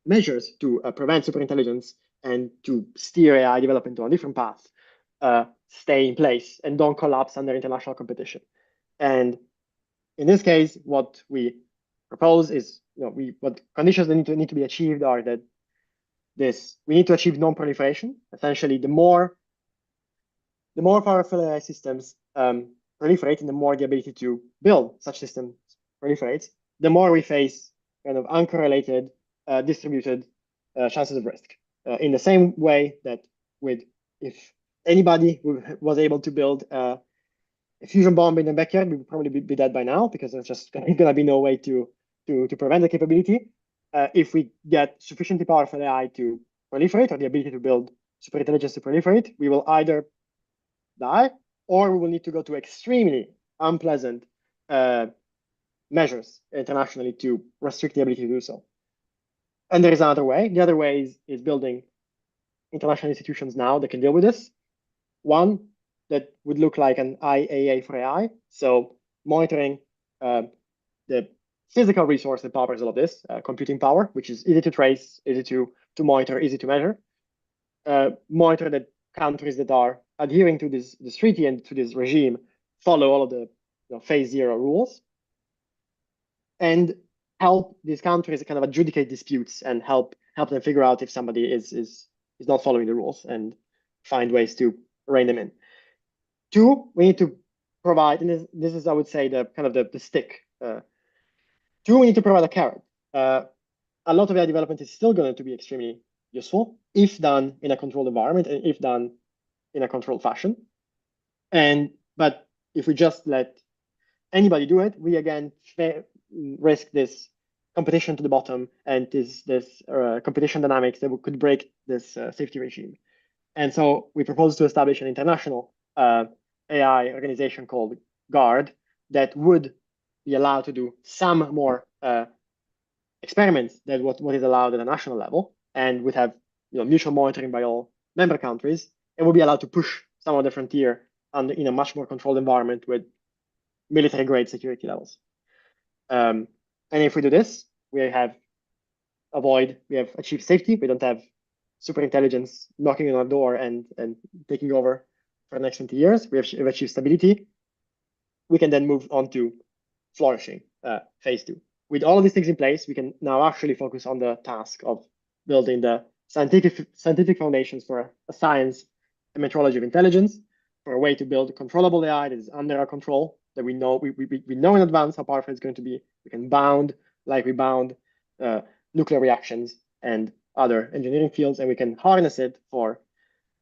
[SPEAKER 3] measures to prevent superintelligence and to steer AI development to a different path stay in place and don't collapse under international competition. And in this case, what we propose is, what conditions that need to be achieved are that we need to achieve non-proliferation. Essentially, the more powerful AI systems proliferate, and the more the ability to build such systems proliferates, the more we face kind of uncorrelated, distributed chances of risk. In the same way that if anybody was able to build a fusion bomb in the backyard, we would probably be dead by now, because there's just going to be no way to prevent the capability. If we get sufficiently powerful AI to proliferate, or the ability to build superintelligence to proliferate, we will either die, or we will need to go to extremely unpleasant measures internationally to restrict the ability to do so. And there is another way. The other way is building international institutions now that can deal with this. One that would look like an IAA for AI, so monitoring the physical resource that powers all of this, computing power, which is easy to trace, easy to monitor, easy to measure. Monitor that countries that are adhering to this treaty and to this regime follow all of the phase zero rules, and help these countries kind of adjudicate disputes and help them figure out if somebody is not following the rules and find ways to rein them in. Two, we need to provide, and this is, I would say, the kind of the stick Two, we need to provide a carrot. A lot of AI development is still going to be extremely useful if done in a controlled environment and if done in a controlled fashion. But if we just let anybody do it, we again risk this competition to the bottom and this competition dynamics that could break this safety regime. And so we propose to establish an international AI organization called GUARD that would be allowed to do some more experiments than what is allowed at a national level, and would have mutual monitoring by all member countries, and would be allowed to push some of the frontier in a much more controlled environment with military-grade security levels. And if we do this, we have achieved safety. We don't have super intelligence knocking on our door and taking over for the next 20 years. We've achieved stability. We can then move on to flourishing, phase 2. With all of these things in place, we can now actually focus on the task of building the scientific foundations for a science and metrology of intelligence, for a way to build controllable AI that is under our control, that we know in advance how powerful it's going to be. We can bound like we bound nuclear reactions and other engineering fields, and we can harness it for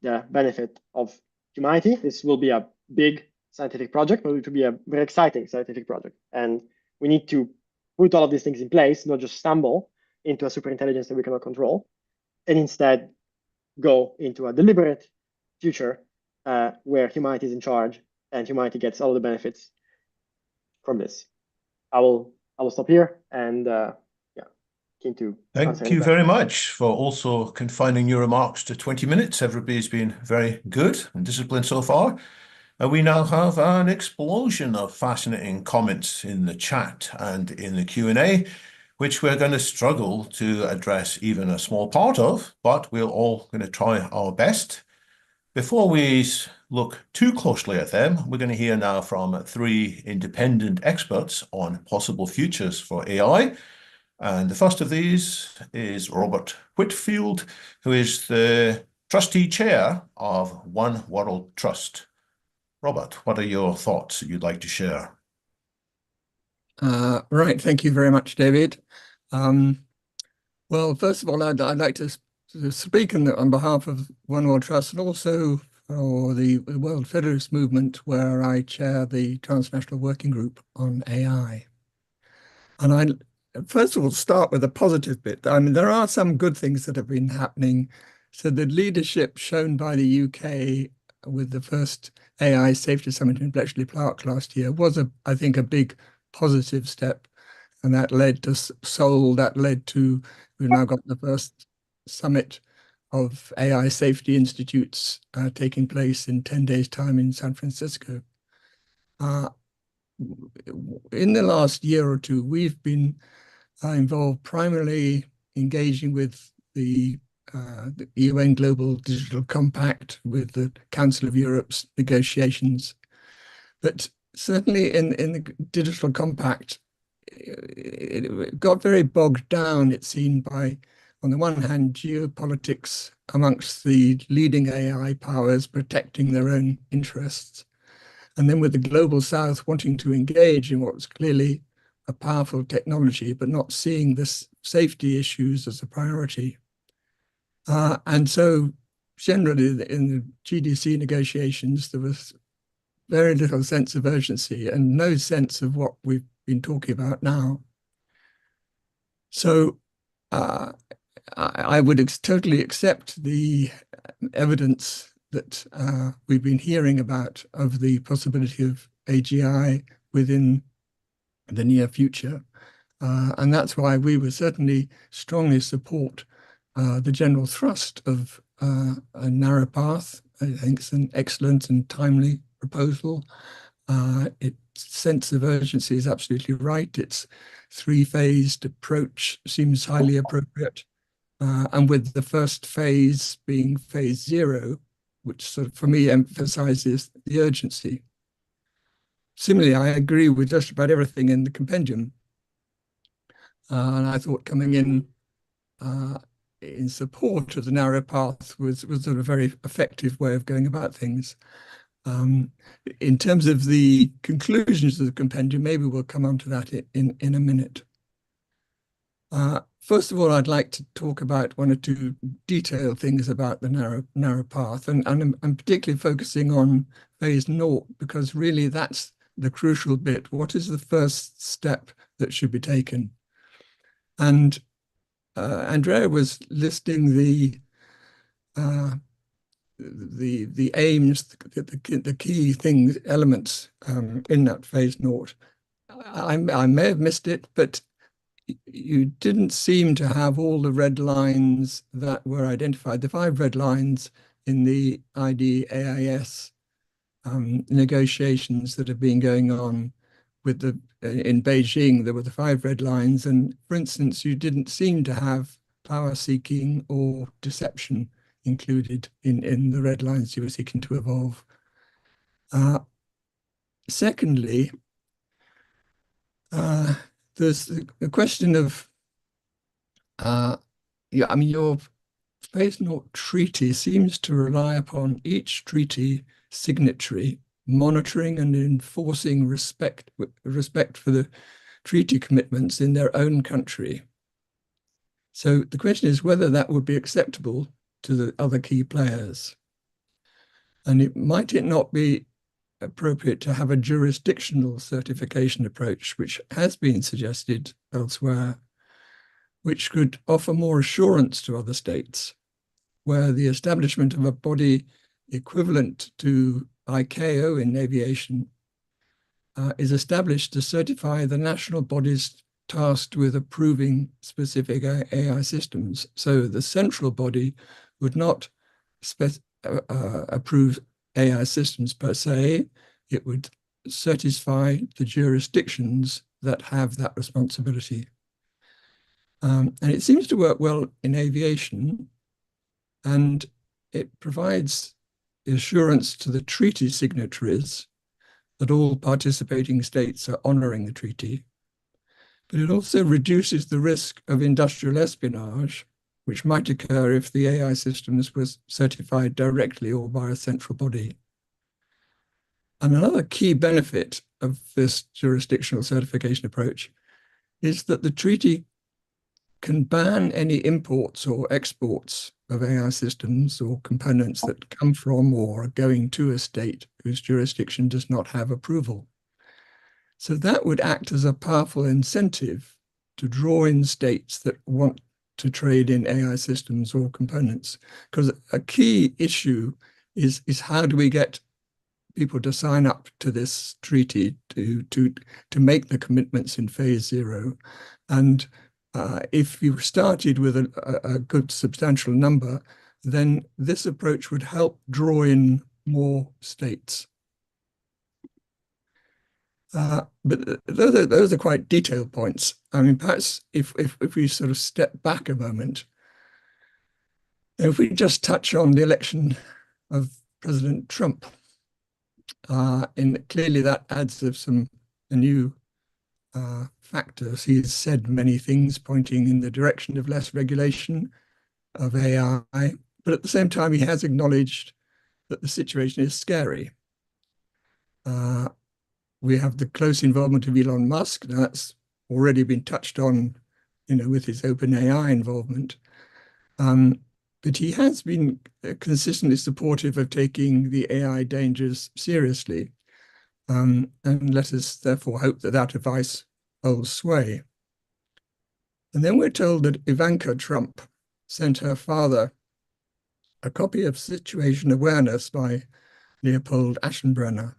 [SPEAKER 3] the benefit of humanity. This will be a big scientific project, but it will be a very exciting scientific project. And we need to put all of these things in place, not just stumble into a super intelligence that we cannot control, and instead go into a deliberate future where humanity is in charge and humanity gets all the benefits from this. I will stop here and keen to
[SPEAKER 1] Thank you very much for also confining your remarks to 20 minutes. Everybody's been very good and disciplined so far. We now have an explosion of fascinating comments in the chat and in the Q&A, which we're going to struggle to address even a small part of, but we're all going to try our best. Before we look too closely at them, we're going to hear now from 3 independent experts on possible futures for AI. And the first of these is Robert Whitfield, who is the trustee chair of One World Trust. Robert, what are your thoughts that you'd like to share?
[SPEAKER 4] Right, thank you very much, David. Well, first of all, I'd like to speak on behalf of One World Trust and also for the World Federalist Movement, where I chair the Transnational Working Group on AI. And I first of all start with a positive bit. I mean, there are some good things that have been happening. So the leadership shown by the UK with the first AI Safety Summit in Bletchley Park last year was, I think, a big positive step. And that led to Seoul, that led to, we've now got the first summit of AI safety institutes taking place in 10 days' time in San Francisco. In the last year or two, we've been involved primarily engaging with the UN Global Digital Compact, with the Council of Europe's negotiations. But certainly in the Digital Compact, it got very bogged down, it seemed, by, on the one hand, geopolitics amongst the leading AI powers protecting their own interests. And then with the Global South wanting to engage in what was clearly a powerful technology, but not seeing this safety issues as a priority. And so generally in the GDC negotiations, there was very little sense of urgency and no sense of what we've been talking about now. So I would totally accept the evidence that we've been hearing about of the possibility of AGI within the near future. And that's why we would certainly strongly support the general thrust of a narrow path. I think it's an excellent and timely proposal. Its sense of urgency is absolutely right. Its 3-phased approach seems highly appropriate. And with the first phase being phase 0, which sort of for me emphasizes the urgency. Similarly, I agree with just about everything in the compendium. And I thought coming in support of the narrow path was sort of a very effective way of going about things. In terms of the conclusions of the compendium, maybe we'll come on to that in a minute. First of all, I'd like to talk about one or two detailed things about the narrow path, and I'm particularly focusing on phase naught because really that's the crucial bit. What is the first step that should be taken? And Andrea was listing the aims, the key things, elements in that phase naught. I may have missed it, but you didn't seem to have all the red lines that were identified, the 5 red lines in the IDAIS negotiations that have been going on with in Beijing. There were the 5 red lines, and for instance, you didn't seem to have power seeking or deception included in the red lines you were seeking to evolve. Secondly, there's the question of, yeah, I mean, your phase naught treaty seems to rely upon each treaty signatory monitoring and enforcing respect for the treaty commitments in their own country. So the question is whether that would be acceptable to the other key players. And might it not be appropriate to have a jurisdictional certification approach, which has been suggested elsewhere, which could offer more assurance to other states, where the establishment of a body equivalent to ICAO in aviation is established to certify the national bodies tasked with approving specific AI systems. So the central body would not approve AI systems per se, it would satisfy the jurisdictions that have that responsibility. And it seems to work well in aviation, and it provides assurance to the treaty signatories that all participating states are honoring the treaty. But it also reduces the risk of industrial espionage, which might occur if the AI systems were certified directly or by a central body. And another key benefit of this jurisdictional certification approach is that the treaty can ban any imports or exports of AI systems or components that come from or are going to a state whose jurisdiction does not have approval. So that would act as a powerful incentive to draw in states that want to trade in AI systems or components, because a key issue is how do we get people to sign up to this treaty to make the commitments in phase 0. And if you started with a good substantial number, then this approach would help draw in more states. But those are quite detailed points. I mean, perhaps if we sort of step back a moment, if we just touch on the election of President Trump, and clearly that adds some new factors. He's said many things pointing in the direction of less regulation of AI, but at the same time, he has acknowledged that the situation is scary. We have the close involvement of Elon Musk. That's already been touched on, with his OpenAI involvement. But he has been consistently supportive of taking the AI dangers seriously. And let us therefore hope that that advice holds sway. And then we're told that Ivanka Trump sent her father a copy of Situation Awareness by Leopold Aschenbrenner,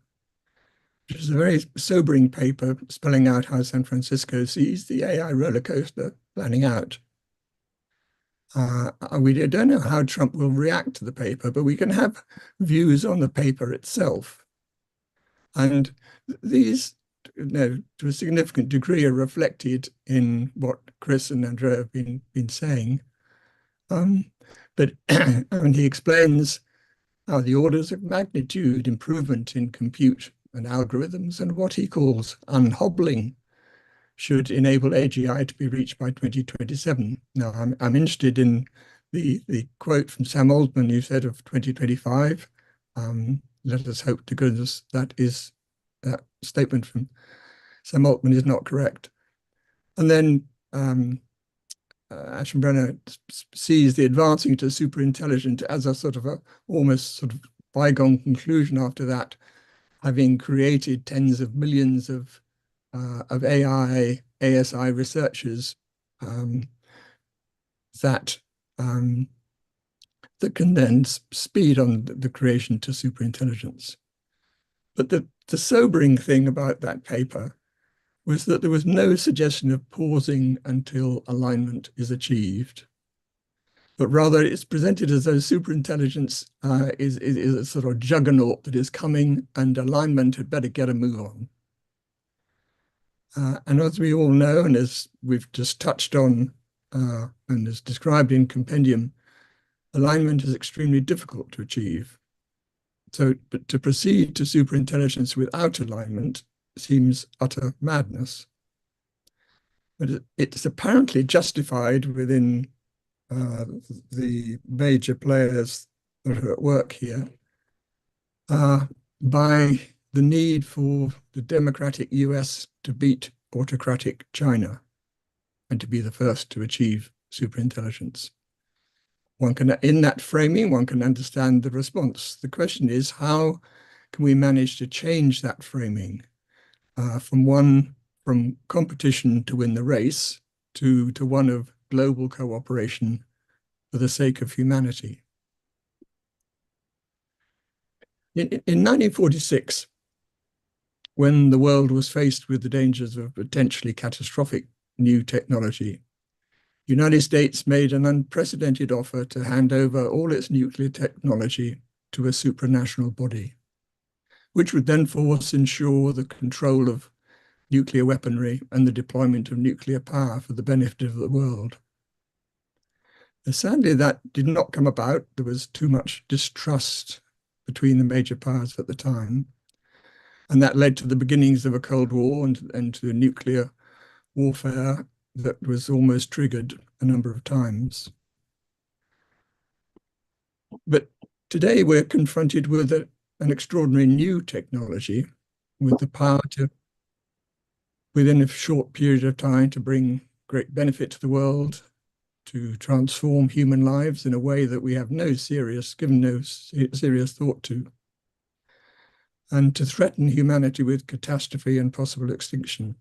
[SPEAKER 4] which is a very sobering paper spelling out how San Francisco sees the AI roller coaster planning out. We don't know how Trump will react to the paper, but we can have views on the paper itself. And these, to a significant degree, are reflected in what Chris and Andrea have been saying. But and he explains how the orders of magnitude improvement in compute and algorithms and what he calls unhobbling should enable AGI to be reached by 2027. Now, I'm interested in the quote from Sam Altman you said of 2025. Let us hope to goodness that statement from Sam Altman is not correct. And then Aschenbrenner sees the advancing to superintelligent as a sort of almost sort of bygone conclusion after that, having created tens of millions of AI, ASI researchers that can then speed on the creation to superintelligence. But the sobering thing about that paper was that there was no suggestion of pausing until alignment is achieved, but rather it's presented as though superintelligence is a sort of juggernaut that is coming, and alignment had better get a move on. And as we all know, and as we've just touched on, and as described in Compendium, alignment is extremely difficult to achieve. So, but to proceed to superintelligence without alignment seems utter madness. But it's apparently justified within the major players that are at work here by the need for the democratic US to beat autocratic China and to be the first to achieve superintelligence. One can, in that framing, one can understand the response. The question is, how can we manage to change that framing from competition to win the race to one of global cooperation for the sake of humanity? In 1946, when the world was faced with the dangers of potentially catastrophic new technology, the United States made an unprecedented offer to hand over all its nuclear technology to a supranational body, which would then ensure the control of nuclear weaponry and the deployment of nuclear power for the benefit of the world. Sadly, that did not come about. There was too much distrust between the major powers at the time, and that led to the beginnings of a Cold War and to nuclear warfare that was almost triggered a number of times. But today we're confronted with an extraordinary new technology with the power to, within a short period of time, to bring great benefit to the world, to transform human lives in a way that we have given no serious thought to, and to threaten humanity with catastrophe and possible extinction.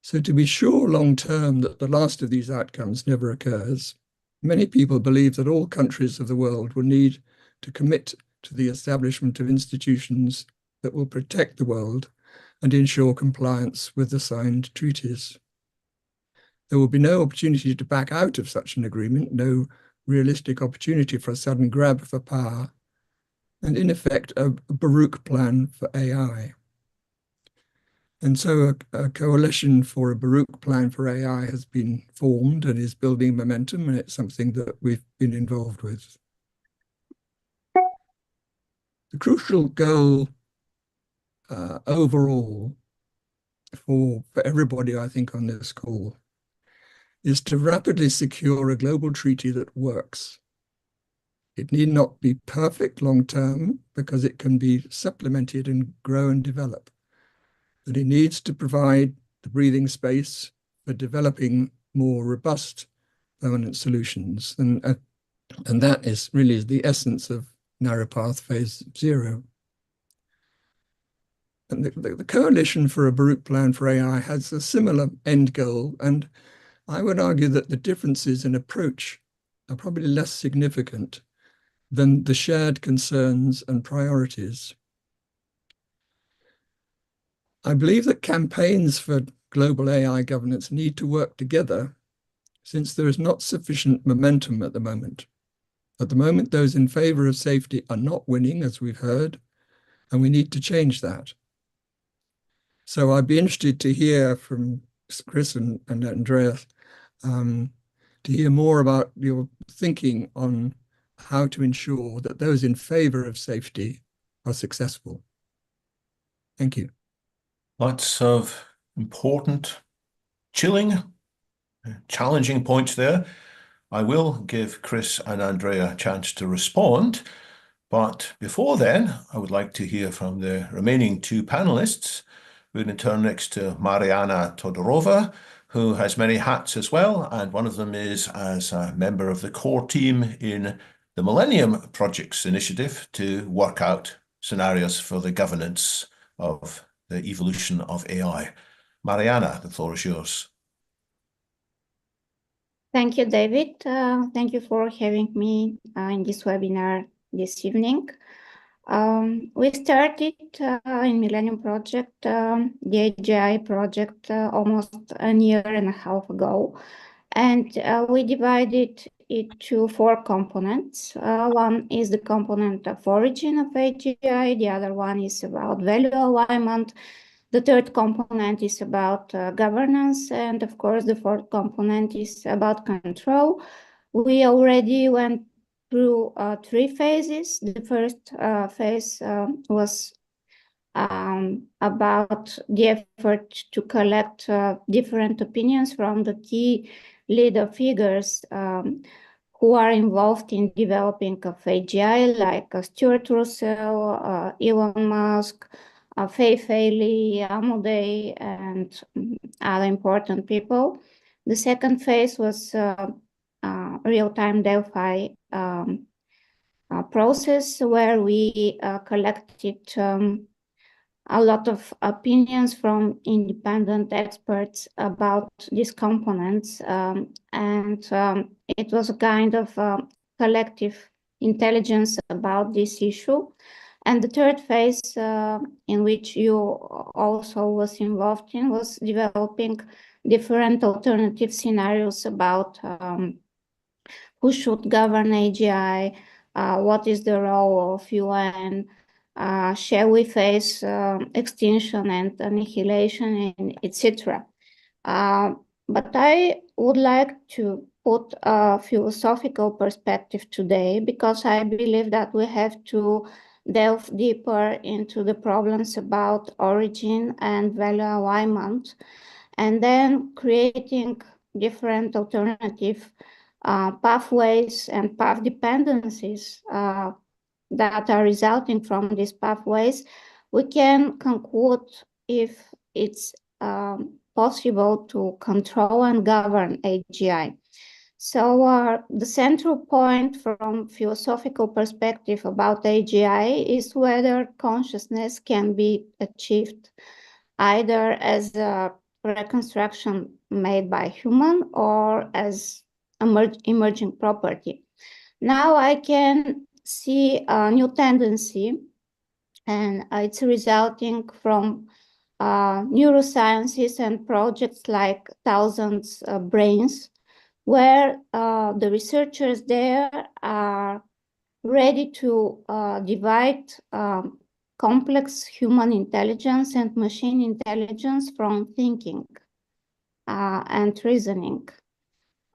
[SPEAKER 4] So to be sure long-term that the last of these outcomes never occurs, many people believe that all countries of the world will need to commit to the establishment of institutions that will protect the world and ensure compliance with the signed treaties. There will be no opportunity to back out of such an agreement, no realistic opportunity for a sudden grab for power, and in effect, a Baruch plan for AI. And so a coalition for a Baruch plan for AI has been formed and is building momentum, and it's something that we've been involved with. The crucial goal overall for everybody, I think, on this call is to rapidly secure a global treaty that works. It need not be perfect long-term because it can be supplemented and grow and develop. But it needs to provide the breathing space for developing more robust permanent solutions. And that is really the essence of Narrow Path Phase 0. And the Coalition for a Baruch Plan for AI has a similar end goal. And I would argue that the differences in approach are probably less significant than the shared concerns and priorities. I believe that campaigns for global AI governance need to work together since there is not sufficient momentum at the moment. At the moment, those in favor of safety are not winning, as we've heard, and we need to change that. So I'd be interested to hear from Chris and Andreas to hear more about your thinking on how to ensure that those in favor of safety are successful. Thank you.
[SPEAKER 1] Lots of important, chilling, challenging points there. I will give Chris and Andrea a chance to respond, but before then, I would like to hear from the remaining two panelists. We're going to turn next to Mariana Todorova, who has many hats as well, and one of them is as a member of the core team in the Millennium Projects initiative to work out scenarios for the governance of the evolution of AI. Mariana, the floor is yours.
[SPEAKER 5] Thank you, David. Thank you for having me in this webinar this evening. We started in Millennium Project, the AGI project, almost a year and a half ago. And we divided it to 4 components. One is the component of origin of AGI. The other one is about value alignment. The third component is about governance. And of course, the fourth component is about control. We already went through 3 phases. The first phase was about the effort to collect different opinions from the key leader figures who are involved in developing of AGI, like Stuart Russell, Elon Musk, Fei Li, Amodei, and other important people. The second phase was real-time Delphi process, where we collected a lot of opinions from independent experts about these components, and it was a kind of collective intelligence about this issue. And the third phase, in which you also was involved in, was developing different alternative scenarios about who should govern AGI, what is the role of UN, shall we face extinction and annihilation, and etc. But I would like to put a philosophical perspective today, because I believe that we have to delve deeper into the problems about origin and value alignment, and then creating different alternative pathways and path dependencies that are resulting from these pathways. We can conclude if it's possible to control and govern AGI. So the central point from philosophical perspective about AGI is whether consciousness can be achieved either as a reconstruction made by human or as emerging property. Now I can see a new tendency, and it's resulting from neurosciences and projects like Thousands Brains, where the researchers there are ready to divide complex human intelligence and machine intelligence from thinking and reasoning.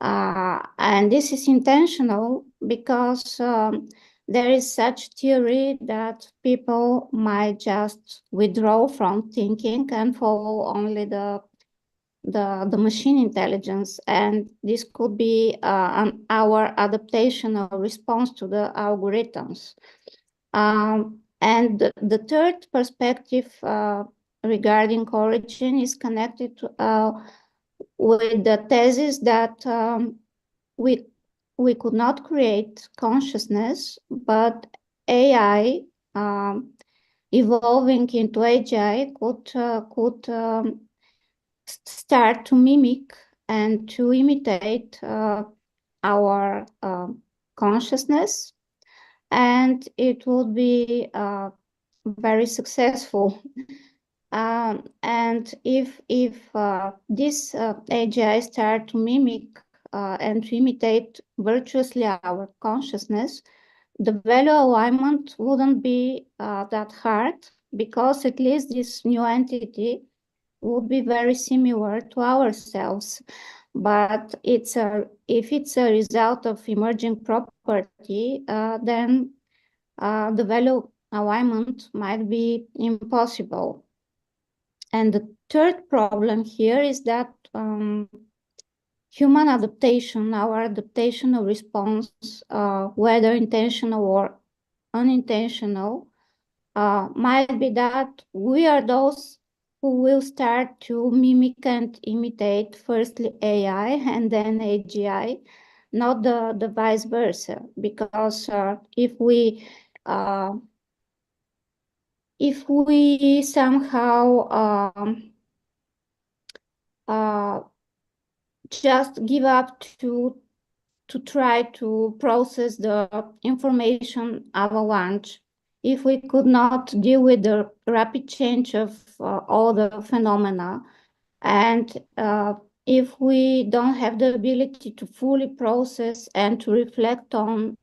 [SPEAKER 5] And this is intentional because there is such theory that people might just withdraw from thinking and follow only the machine intelligence, and this could be our adaptation or response to the algorithms. And the third perspective regarding origin is connected to, with the thesis that we could not create consciousness, but AI evolving into AGI could start to mimic and to imitate our consciousness, and it would be very successful. And if this AGI start to mimic and to imitate virtuously our consciousness, the value alignment wouldn't be that hard, because at least this new entity would be very similar to ourselves. But if it's a result of emerging property, then the value alignment might be impossible. And the third problem here is that human adaptation, our adaptational response, whether intentional or unintentional, might be that we are those who will start to mimic and imitate firstly AI and then AGI, not the vice versa. Because if we somehow just give up to try to process the information avalanche, if we could not deal with the rapid change of all the phenomena, and if we don't have the ability to fully process and to reflect on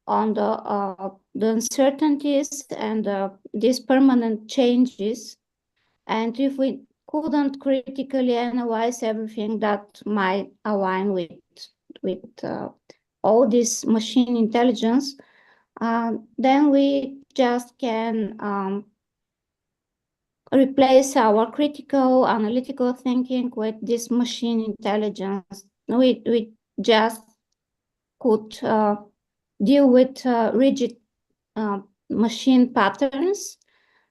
[SPEAKER 5] the uncertainties and these permanent changes, and if we couldn't critically analyze everything that might align with all this machine intelligence, then we just can replace our critical analytical thinking with this machine intelligence. We just could deal with rigid machine patterns,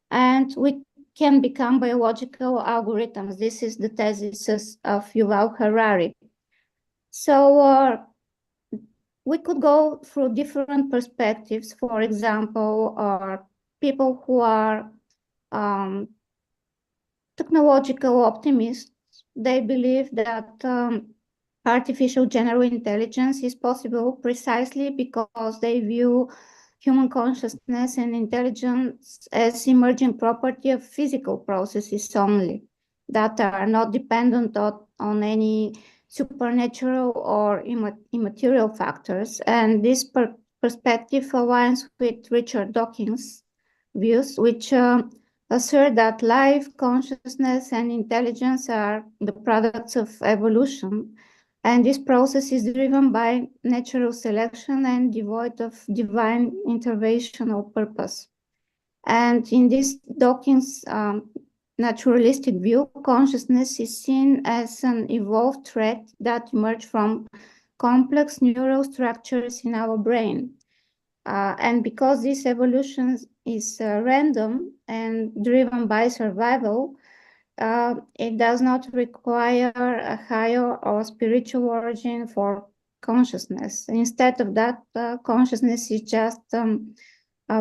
[SPEAKER 5] and we can become biological algorithms. This is the thesis of Yuval Harari. So we could go through different perspectives. For example, people who are technological optimists, they believe that artificial general intelligence is possible precisely because they view human consciousness and intelligence as emerging property of physical processes only, that are not dependent on any supernatural or immaterial factors. And this perspective aligns with Richard Dawkins' views, which assert that life, consciousness, and intelligence are the products of evolution, and this process is driven by natural selection and devoid of divine intervention or purpose. And in this Dawkins naturalistic view, consciousness is seen as an evolved thread that emerged from complex neural structures in our brain. And because this evolution is random and driven by survival, it does not require a higher or spiritual origin for consciousness. Instead of that, consciousness is just a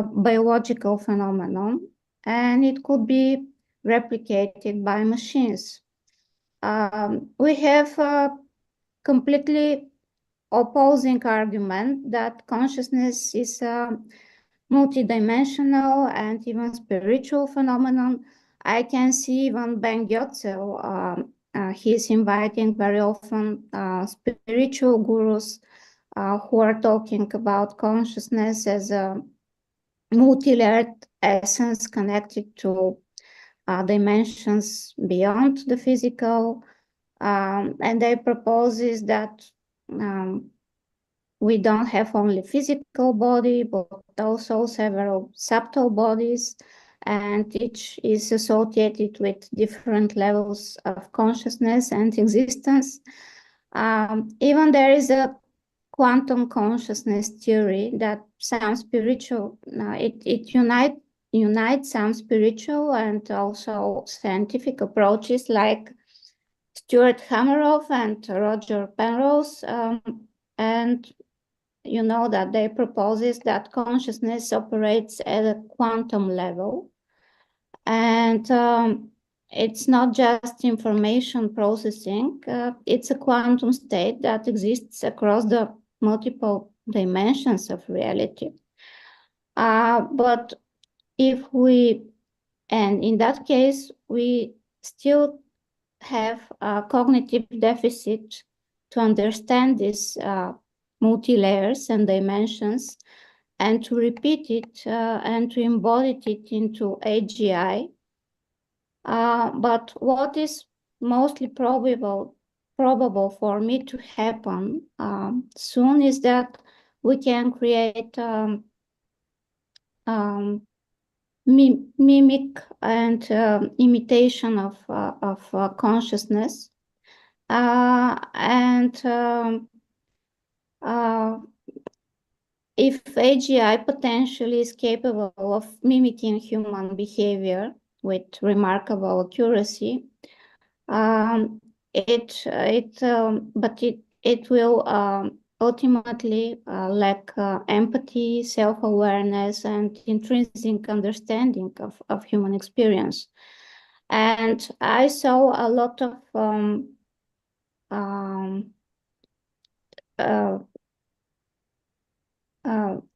[SPEAKER 5] biological phenomenon, and it could be replicated by machines. We have a completely opposing argument that consciousness is a multidimensional and even spiritual phenomenon. I can see even Ben Gyotzel, he's inviting very often spiritual gurus who are talking about consciousness as a multi-layered essence connected to dimensions beyond the physical. And they proposes that we don't have only physical body, but also several subtle bodies, and each is associated with different levels of consciousness and existence. Even there is a quantum consciousness theory that some spiritual, it unites some spiritual and also scientific approaches like Stuart Hameroff and Roger Penrose, and you know that they proposes that consciousness operates at a quantum level, and it's not just information processing, it's a quantum state that exists across the multiple dimensions of reality. But if we, and in that case, we still have a cognitive deficit to understand this multi-layers and dimensions, and to repeat it and to embody it into AGI. But what is mostly probable for me to happen soon is that we can create mimic and imitation of consciousness, and if AGI potentially is capable of mimicking human behavior, with remarkable accuracy. It will ultimately lack empathy, self-awareness, and intrinsic understanding of human experience. And I saw a lot of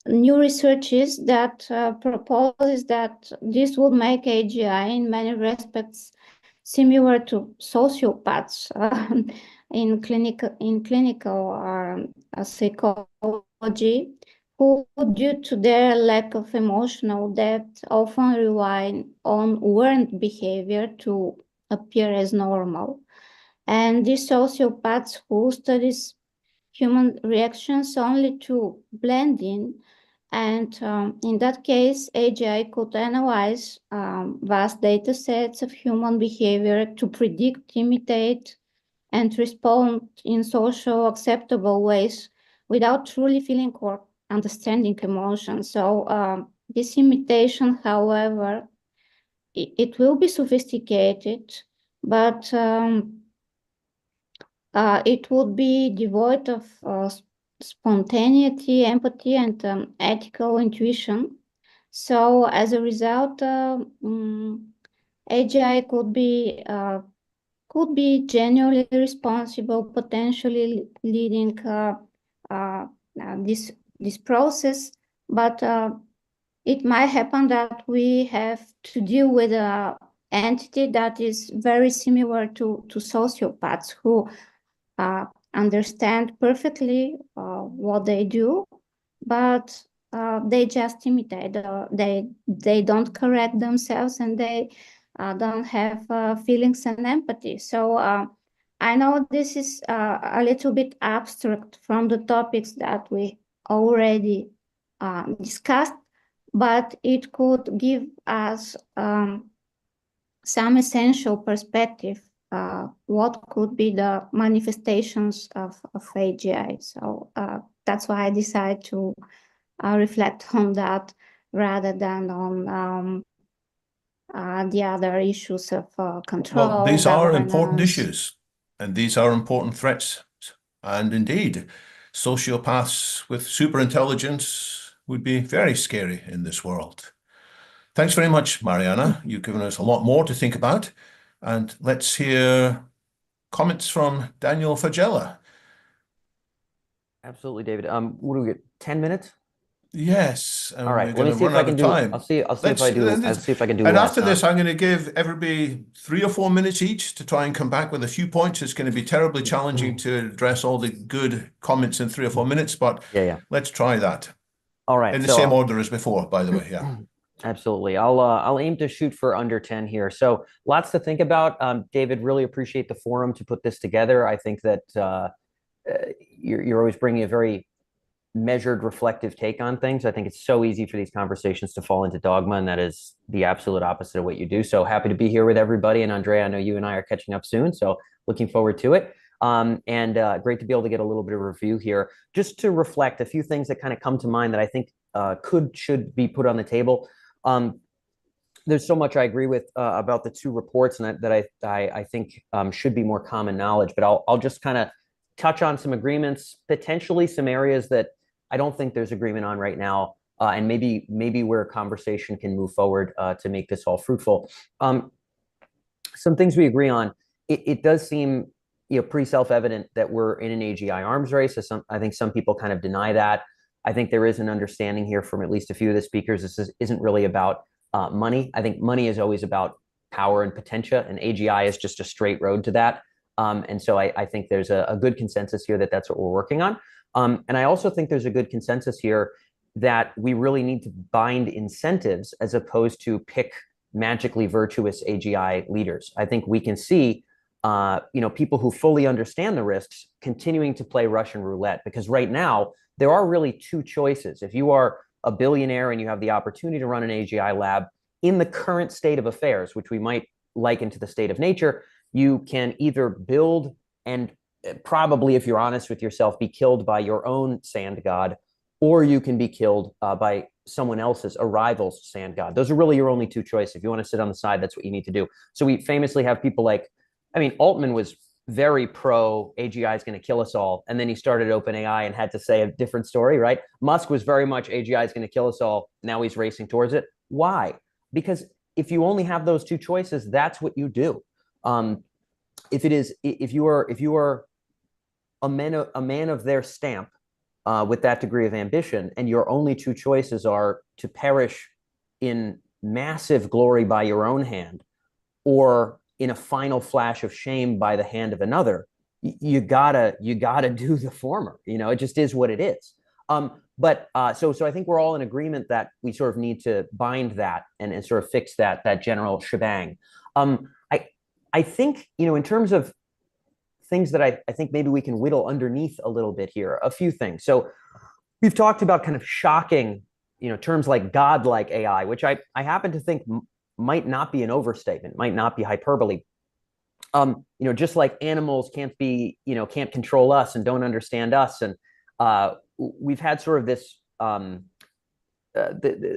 [SPEAKER 5] new researches that proposes that this would make AGI in many respects similar to sociopaths in clinical psychology, who, due to their lack of emotional depth, often rely on learned behavior to appear as normal. And these sociopaths who studies human reactions only to blend in. And in that case, AGI could analyze vast data sets of human behavior to predict, imitate, and respond in social acceptable ways without truly feeling or understanding emotions. So this imitation, however, it will be sophisticated, but it would be devoid of spontaneity, empathy, and ethical intuition. So as a result, AGI could be genuinely responsible, potentially leading this process, but it might happen that we have to deal with an entity that is very similar to sociopaths who understand perfectly what they do, but they just imitate. They don't correct themselves, and they don't have feelings and empathy. So I know this is a little bit abstract from the topics that we already discussed, but it could give us some essential perspective what could be the manifestations of AGI. So that's why I decided to reflect on that rather than on the other issues of control.
[SPEAKER 1] Well, these are
[SPEAKER 5] governance.
[SPEAKER 1] important issues, and these are important threats. And indeed, sociopaths with superintelligence would be very scary in this world. Thanks very much, Mariana. You've given us a lot more to think about. And let's hear comments from Daniel Fagella.
[SPEAKER 6] Absolutely, David. What do we get? 10 minutes?
[SPEAKER 1] Yes.
[SPEAKER 6] All right. Let me see if I can do. I'll see if I do. I'll see if I can do.
[SPEAKER 1] And after this, I'm going to give everybody 3 or 4 minutes each to try and come back with a few points. It's going to be terribly challenging to address all the good comments in 3 or 4 minutes, but let's try that.
[SPEAKER 6] All right.
[SPEAKER 1] In the same order as before, by the way. Yeah.
[SPEAKER 6] Absolutely. I'll aim to shoot for under 10 here. So lots to think about. David, really appreciate the forum to put this together. I think that you're always bringing a very measured, reflective take on things. I think it's so easy for these conversations to fall into dogma, and that is the absolute opposite of what you do. So happy to be here with everybody. And Andrea, I know you and I are catching up soon, so looking forward to it. And great to be able to get a little bit of review here, just to reflect a few things that kind of come to mind that I think should be put on the table. There's so much I agree with about the 2 reports, and that I think should be more common knowledge. But I'll just kind of touch on some agreements, potentially some areas that I don't think there's agreement on right now, and maybe where a conversation can move forward to make this all fruitful. Some things we agree on. It does seem pretty self-evident that we're in an AGI arms race. I think some people kind of deny that. I think there is an understanding here from at least a few of the speakers. This isn't really about money. I think money is always about power and potential, and AGI is just a straight road to that. And so I think there's a good consensus here that that's what we're working on. And I also think there's a good consensus here that we really need to bind incentives as opposed to pick magically virtuous AGI leaders. I think we can see people who fully understand the risks continuing to play Russian roulette, because right now there are really 2 choices. If you are a billionaire and you have the opportunity to run an AGI lab in the current state of affairs, which we might liken to the state of nature, you can either build and probably, if you're honest with yourself, be killed by your own sand god, or you can be killed by someone else's, a rival's sand god. Those are really your only two choices. If you want to sit on the side, that's what you need to do. So we famously have people like, I mean, Altman was very pro AGI is going to kill us all. And then he started OpenAI and had to say a different story, right? Musk was very much AGI is going to kill us all. Now he's racing towards it. Why? Because if you only have those two choices, that's what you do. If you are a man of their stamp with that degree of ambition, and your only two choices are to perish in massive glory by your own hand, or in a final flash of shame by the hand of another, you gotta do the former. You know, it just is what it is. So I think we're all in agreement that we sort of need to bind that and sort of fix that general shebang. I think, you know, in terms of things that I think maybe we can whittle underneath a little bit here, a few things. So we've talked about kind of shocking, you know, terms like godlike AI, which I happen to think might not be an overstatement, might not be hyperbole. You know, just like animals can't control us and don't understand us. And we've had sort of this the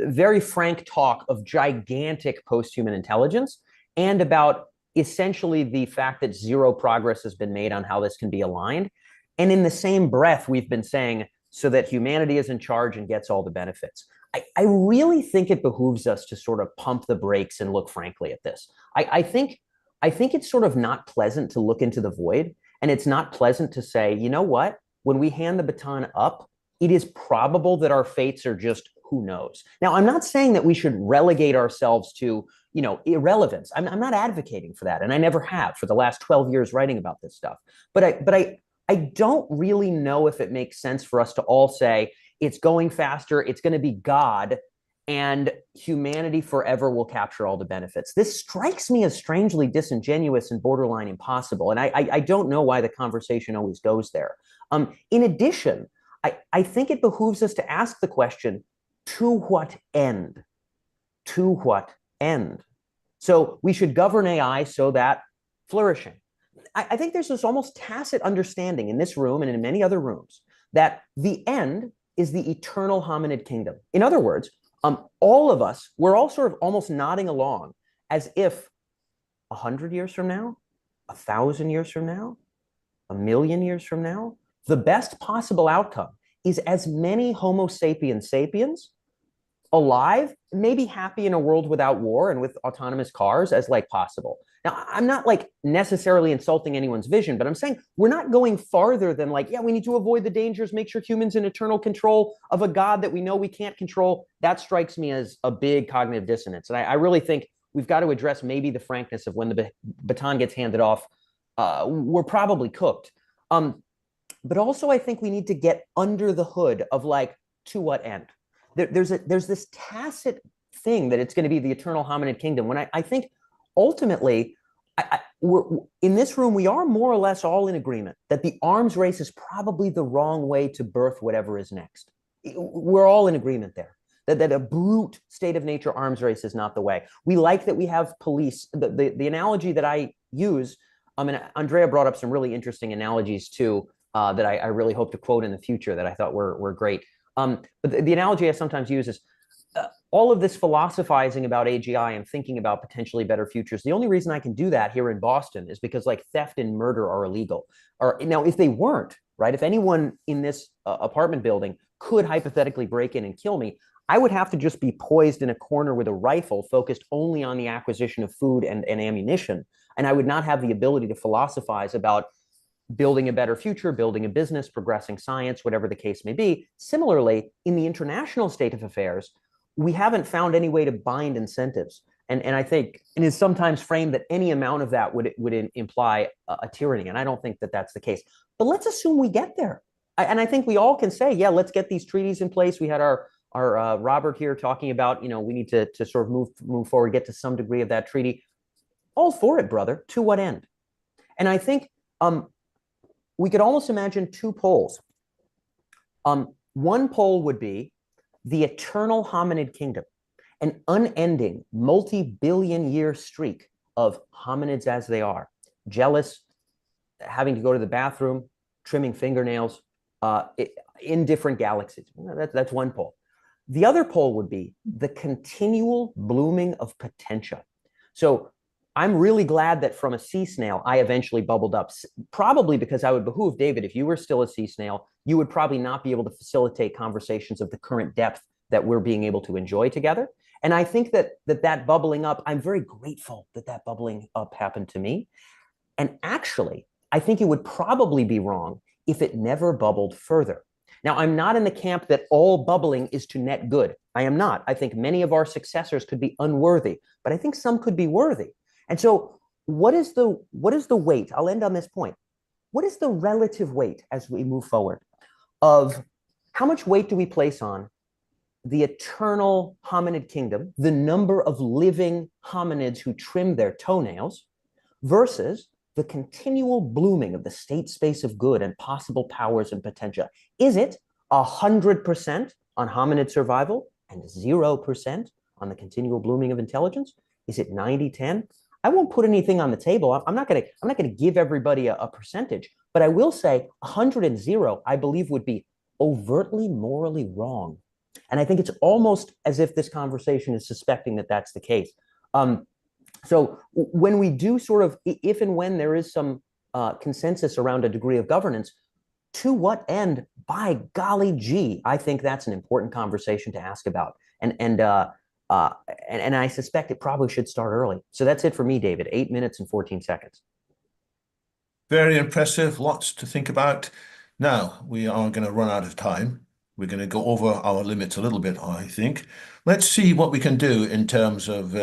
[SPEAKER 6] very frank talk of gigantic post-human intelligence, and about essentially the fact that zero progress has been made on how this can be aligned. And in the same breath, we've been saying, so that humanity is in charge and gets all the benefits. I really think it behooves us to sort of pump the brakes and look frankly at this. I think it's sort of not pleasant to look into the void, and it's not pleasant to say, you know what, when we hand the baton up, it is probable that our fates are just who knows. Now, I'm not saying that we should relegate ourselves to, you know, irrelevance. I'm not advocating for that, and I never have for the last 12 years writing about this stuff. But I don't really know if it makes sense for us to all say it's going faster, it's going to be God, and humanity forever will capture all the benefits. This strikes me as strangely disingenuous and borderline impossible, and I don't know why the conversation always goes there. In addition, I think it behooves us to ask the question, to what end? To what end? So we should govern AI so that flourishing. I think there's this almost tacit understanding in this room and in many other rooms that the end is the eternal hominid kingdom. In other words, all of us, we're all sort of almost nodding along as if 100 years from now, 1,000 years from now, 1,000,000 years from now, the best possible outcome is as many Homo sapiens sapiens alive, maybe happy in a world without war and with autonomous cars as like possible. Now, I'm not like necessarily insulting anyone's vision, but I'm saying we're not going farther than like, yeah, we need to avoid the dangers, make sure humans in eternal control of a God that we know we can't control. That strikes me as a big cognitive dissonance. And I really think we've got to address maybe the frankness of when the baton gets handed off, we're probably cooked. But also I think we need to get under the hood of like, to what end? There's this tacit thing that it's going to be the eternal hominid kingdom, when I think ultimately, we're in this room, we are more or less all in agreement that the arms race is probably the wrong way to birth whatever is next. We're all in agreement there, that a brute state of nature arms race is not the way. We like that we have police. The analogy that I use, and Andrea brought up some really interesting analogies too, that I really hope to quote in the future that I thought were great. But the analogy I sometimes use is, all of this philosophizing about AGI and thinking about potentially better futures, the only reason I can do that here in Boston is because like theft and murder are illegal. Or now, if they weren't, right, if anyone in this apartment building could hypothetically break in and kill me, I would have to just be poised in a corner with a rifle focused only on the acquisition of food and ammunition. And I would not have the ability to philosophize about building a better future, building a business, progressing science, whatever the case may be. Similarly, in the international state of affairs, we haven't found any way to bind incentives. And I think it is sometimes framed that any amount of that would imply a tyranny. And I don't think that that's the case. But let's assume we get there. And I think we all can say, yeah, let's get these treaties in place. We had our Robert here talking about, you know, we need to sort of move forward, get to some degree of that treaty. All for it, brother. To what end? And I think we could almost imagine two poles. One pole would be the eternal hominid kingdom, an unending multi-billion-year streak of hominids as they are, jealous, having to go to the bathroom, trimming fingernails in different galaxies. That's one pole. The other pole would be the continual blooming of potentia. So I'm really glad that from a sea snail, I eventually bubbled up, probably because I would behoove, David, if you were still a sea snail, you would probably not be able to facilitate conversations of the current depth that we're being able to enjoy together. And I think that bubbling up, I'm very grateful that bubbling up happened to me. And actually, I think it would probably be wrong if it never bubbled further. Now, I'm not in the camp that all bubbling is to net good. I am not. I think many of our successors could be unworthy, but I think some could be worthy. And so what is the weight? I'll end on this point. What is the relative weight as we move forward of how much weight do we place on the eternal hominid kingdom, the number of living hominids who trim their toenails, versus the continual blooming of the state space of good and possible powers and potentia? Is it 100% on hominid survival and 0% on the continual blooming of intelligence? Is it 90-10? I won't put anything on the table. I'm not going to give everybody a percentage, but I will say 100 and 0, I believe, would be overtly morally wrong. And I think it's almost as if this conversation is suspecting that that's the case. So when we do sort of, if and when there is some consensus around a degree of governance, to what end? By golly gee, I think that's an important conversation to ask about. And I suspect it probably should start early. So that's it for me, David. 8 minutes and 14 seconds.
[SPEAKER 1] Very impressive. Lots to think about. Now, we are going to run out of time. We're going to go over our limits a little bit, I think. Let's see what we can do in terms of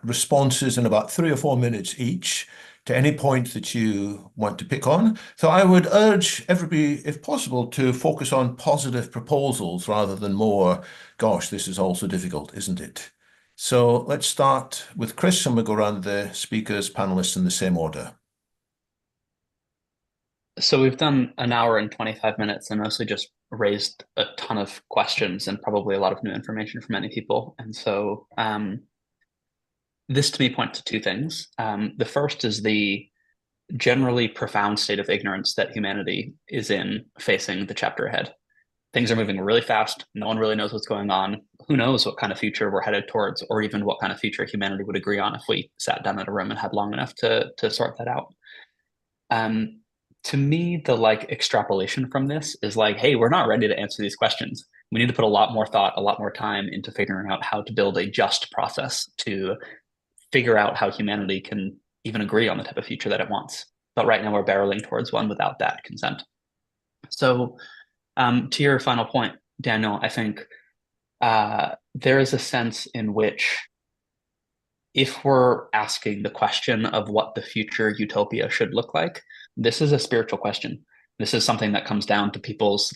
[SPEAKER 1] responses in about 3 or 4 minutes each to any point that you want to pick on. So I would urge everybody, if possible, to focus on positive proposals rather than more, gosh, this is all so difficult, isn't it? So let's start with Chris, and we'll go around the speakers, panelists in the same order.
[SPEAKER 2] So we've done an hour and 25 minutes and mostly just raised a ton of questions and probably a lot of new information for many people. And so this to me points to two things. The first is the generally profound state of ignorance that humanity is in facing the chapter ahead. Things are moving really fast. No one really knows what's going on. Who knows what kind of future we're headed towards, or even what kind of future humanity would agree on if we sat down in a room and had long enough to sort that out. To me, the extrapolation from this is hey, we're not ready to answer these questions. We need to put a lot more thought, a lot more time into figuring out how to build a just process to figure out how humanity can even agree on the type of future that it wants. But right now we're barreling towards one without that consent. So to your final point, Daniel, I think there is a sense in which if we're asking the question of what the future utopia should look like, this is a spiritual question. This is something that comes down to people's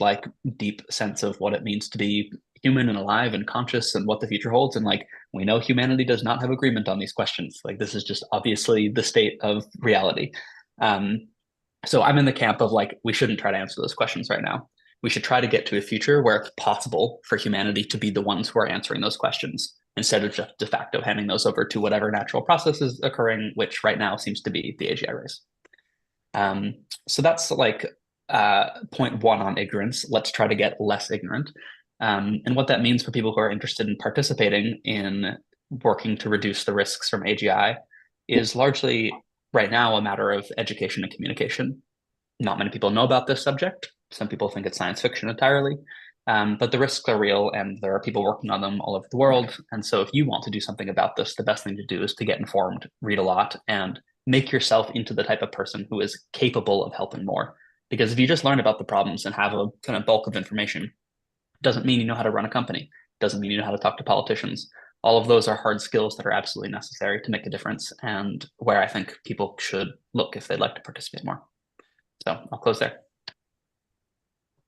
[SPEAKER 2] deep sense of what it means to be human and alive and conscious and what the future holds. And we know humanity does not have agreement on these questions. This is just obviously the state of reality. So I'm in the camp of we shouldn't try to answer those questions right now. We should try to get to a future where it's possible for humanity to be the ones who are answering those questions, instead of just de facto handing those over to whatever natural process is occurring, which right now seems to be the AGI race. So that's point one on ignorance. Let's try to get less ignorant. And what that means for people who are interested in participating in working to reduce the risks from AGI is largely right now a matter of education and communication. Not many people know about this subject. Some people think it's science fiction entirely. But the risks are real, and there are people working on them all over the world. And so if you want to do something about this, the best thing to do is to get informed, read a lot, and make yourself into the type of person who is capable of helping more. Because if you just learn about the problems and have a kind of bulk of information, doesn't mean you know how to run a company, doesn't mean you know how to talk to politicians. All of those are hard skills that are absolutely necessary to make a difference, and where I think people should look if they'd like to participate more. So I'll close there.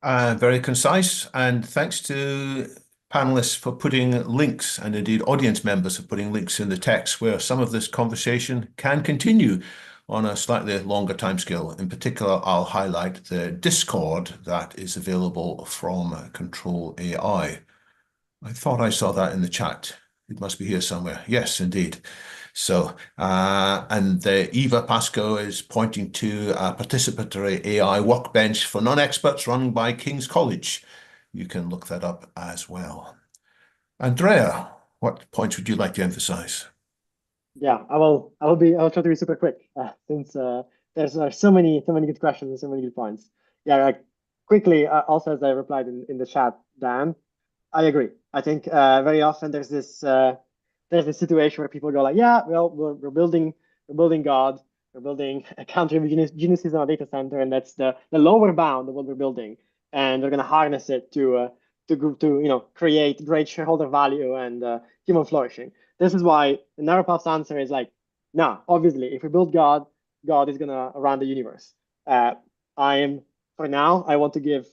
[SPEAKER 1] Very concise, and thanks to panelists for putting links, and indeed audience members for putting links in the text where some of this conversation can continue on a slightly longer timescale. In particular, I'll highlight the Discord that is available from Control AI. I thought I saw that in the chat. It must be here somewhere. Yes, indeed. So, and Eva Pascoe is pointing to a participatory AI workbench for non-experts run by King's College. You can look that up as well. Andrea, what points would you like to emphasize?
[SPEAKER 3] Yeah, I'll try to be super quick since there's so many good questions and so many good points. Yeah, quickly, also as I replied in the chat, Dan, I agree. I think very often there's this situation where people go like, yeah, well, we're building God, we're building a country of geniuses in a data center, and that's the lower bound of what we're building, and we're going to harness it to create great shareholder value and human flourishing. This is why the narrow path's answer is like, no, obviously, if we build God, God is going to run the universe. For now, I want to give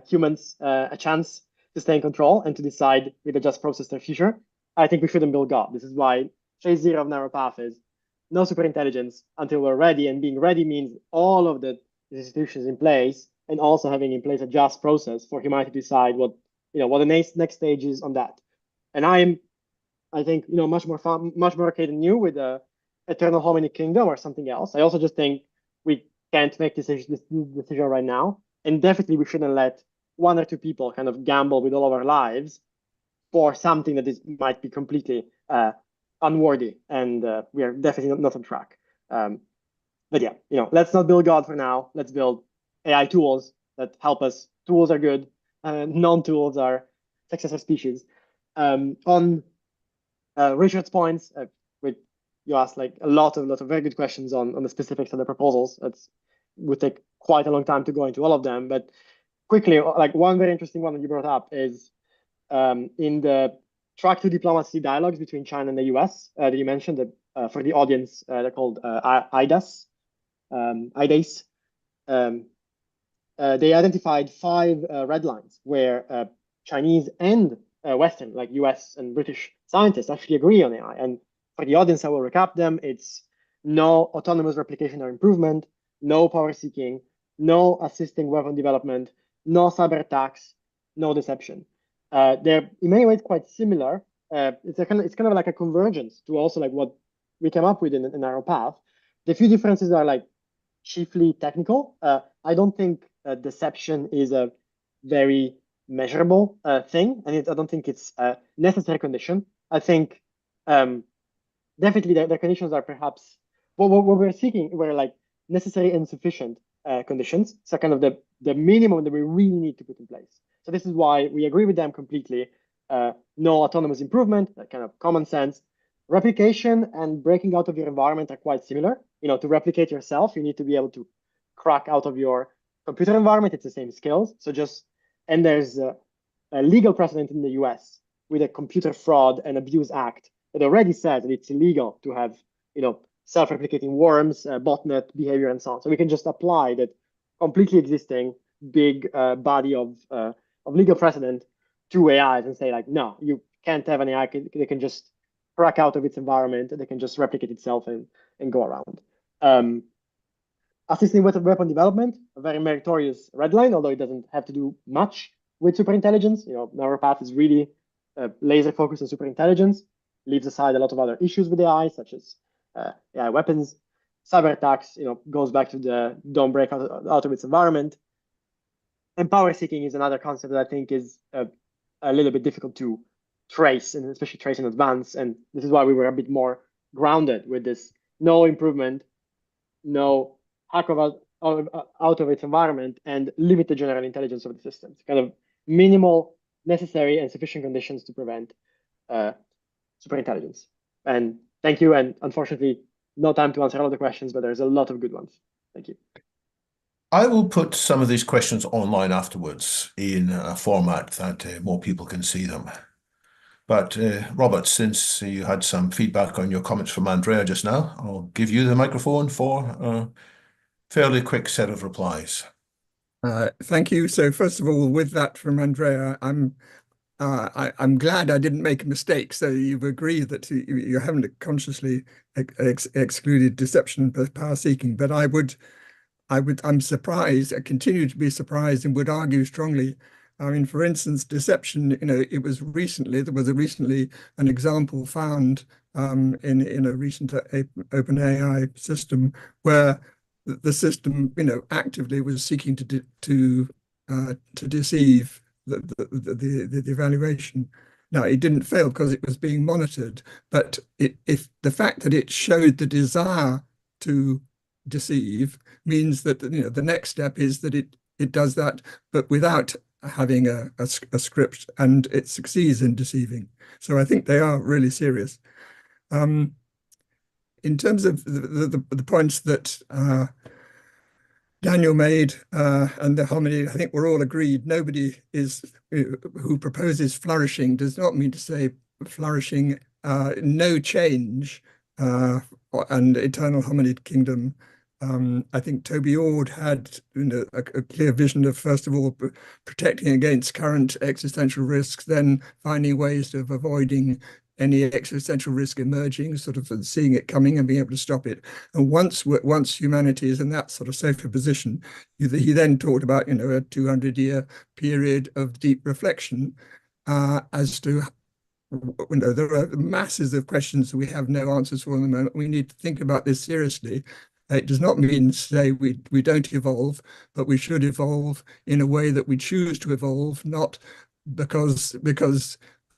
[SPEAKER 3] humans a chance to stay in control and to decide with a just process their future. I think we shouldn't build God. This is why phase 0 of narrow path is no superintelligence until we're ready. And being ready means all of the institutions in place and also having in place a just process for humanity to decide what the next stage is on that. And I think, much more okay than you with the eternal home in the kingdom or something else. I also just think we can't make this decision right now. And definitely we shouldn't let one or two people kind of gamble with all of our lives for something that might be completely unworthy. And we are definitely not on track. But yeah, let's not build God for now. Let's build AI tools that help us. Tools are good. Non-tools are successor species. On Richard's points, you asked like a lot of very good questions on the specifics of the proposals. Would take quite a long time to go into all of them, but quickly, like one very interesting one that you brought up is in the track to diplomacy dialogues between China and the US that you mentioned. That for the audience, they're called IDAS. They identified 5 red lines where Chinese and Western, like US and British scientists actually agree on AI. And for the audience, I will recap them. It's no autonomous replication or improvement, no power seeking, no assisting weapon development, no cyber attacks, no deception. They're in many ways quite similar. It's kind of like a convergence to also like what we came up with in narrow path. The few differences are like chiefly technical. I don't think deception is a very measurable thing, and I don't think it's a necessary condition. I think definitely the conditions are perhaps what we're seeking were like necessary and sufficient conditions. So kind of the minimum that we really need to put in place. So this is why we agree with them completely. No autonomous improvement, that kind of common sense. Replication and breaking out of your environment are quite similar. To replicate yourself, you need to be able to crack out of your computer environment. It's the same skills. And there's a legal precedent in the US with a Computer Fraud and Abuse Act that already says that it's illegal to have, self-replicating worms, botnet behavior, and so on. So we can just apply that completely existing big body of legal precedent to AIs and say like, no, you can't have an AI. They can just crack out of its environment. They can just replicate itself and go around. Assisting with weapon development, a very meritorious red line, although it doesn't have to do much with superintelligence. Narrow path is really laser focused on superintelligence, leaves aside a lot of other issues with AI, such as AI weapons. Cyber attacks, goes back to the don't break out of its environment. And power seeking is another concept that I think is a little bit difficult to trace, and especially trace in advance. And this is why we were a bit more grounded with this: no improvement, no hack out of its environment, and limit the general intelligence of the systems. Kind of minimal, necessary, and sufficient conditions to prevent superintelligence. And thank you. And unfortunately, no time to answer all the questions, but there's a lot of good ones. Thank you.
[SPEAKER 1] I will put some of these questions online afterwards in a format that more people can see them. But Robert, since you had some feedback on your comments from Andrea just now, I'll give you the microphone for a fairly quick set of replies.
[SPEAKER 4] Thank you. So first of all, with that from Andrea, I'm glad I didn't make a mistake. So you've agreed that you haven't consciously excluded deception and power seeking, but I'm surprised, I continue to be surprised, and would argue strongly. I mean, for instance, deception, there was recently an example found in a recent OpenAI system where the system, actively was seeking to deceive the evaluation. Now, it didn't fail because it was being monitored, but if the fact that it showed the desire to deceive means that the next step is that it does that, but without having a script, and it succeeds in deceiving. So I think they are really serious. In terms of the points that Daniel made and the hominy, I think we're all agreed. Nobody who proposes flourishing does not mean to say flourishing, no change, and eternal hominid kingdom. I think Toby Ord had a clear vision of, first of all, protecting against current existential risks, then finding ways of avoiding any existential risk emerging, sort of seeing it coming and being able to stop it. And once humanity is in that sort of safer position, he then talked about a 200-year period of deep reflection as to there are masses of questions that we have no answers for at the moment. We need to think about this seriously. It does not mean to say we don't evolve, but we should evolve in a way that we choose to evolve, not because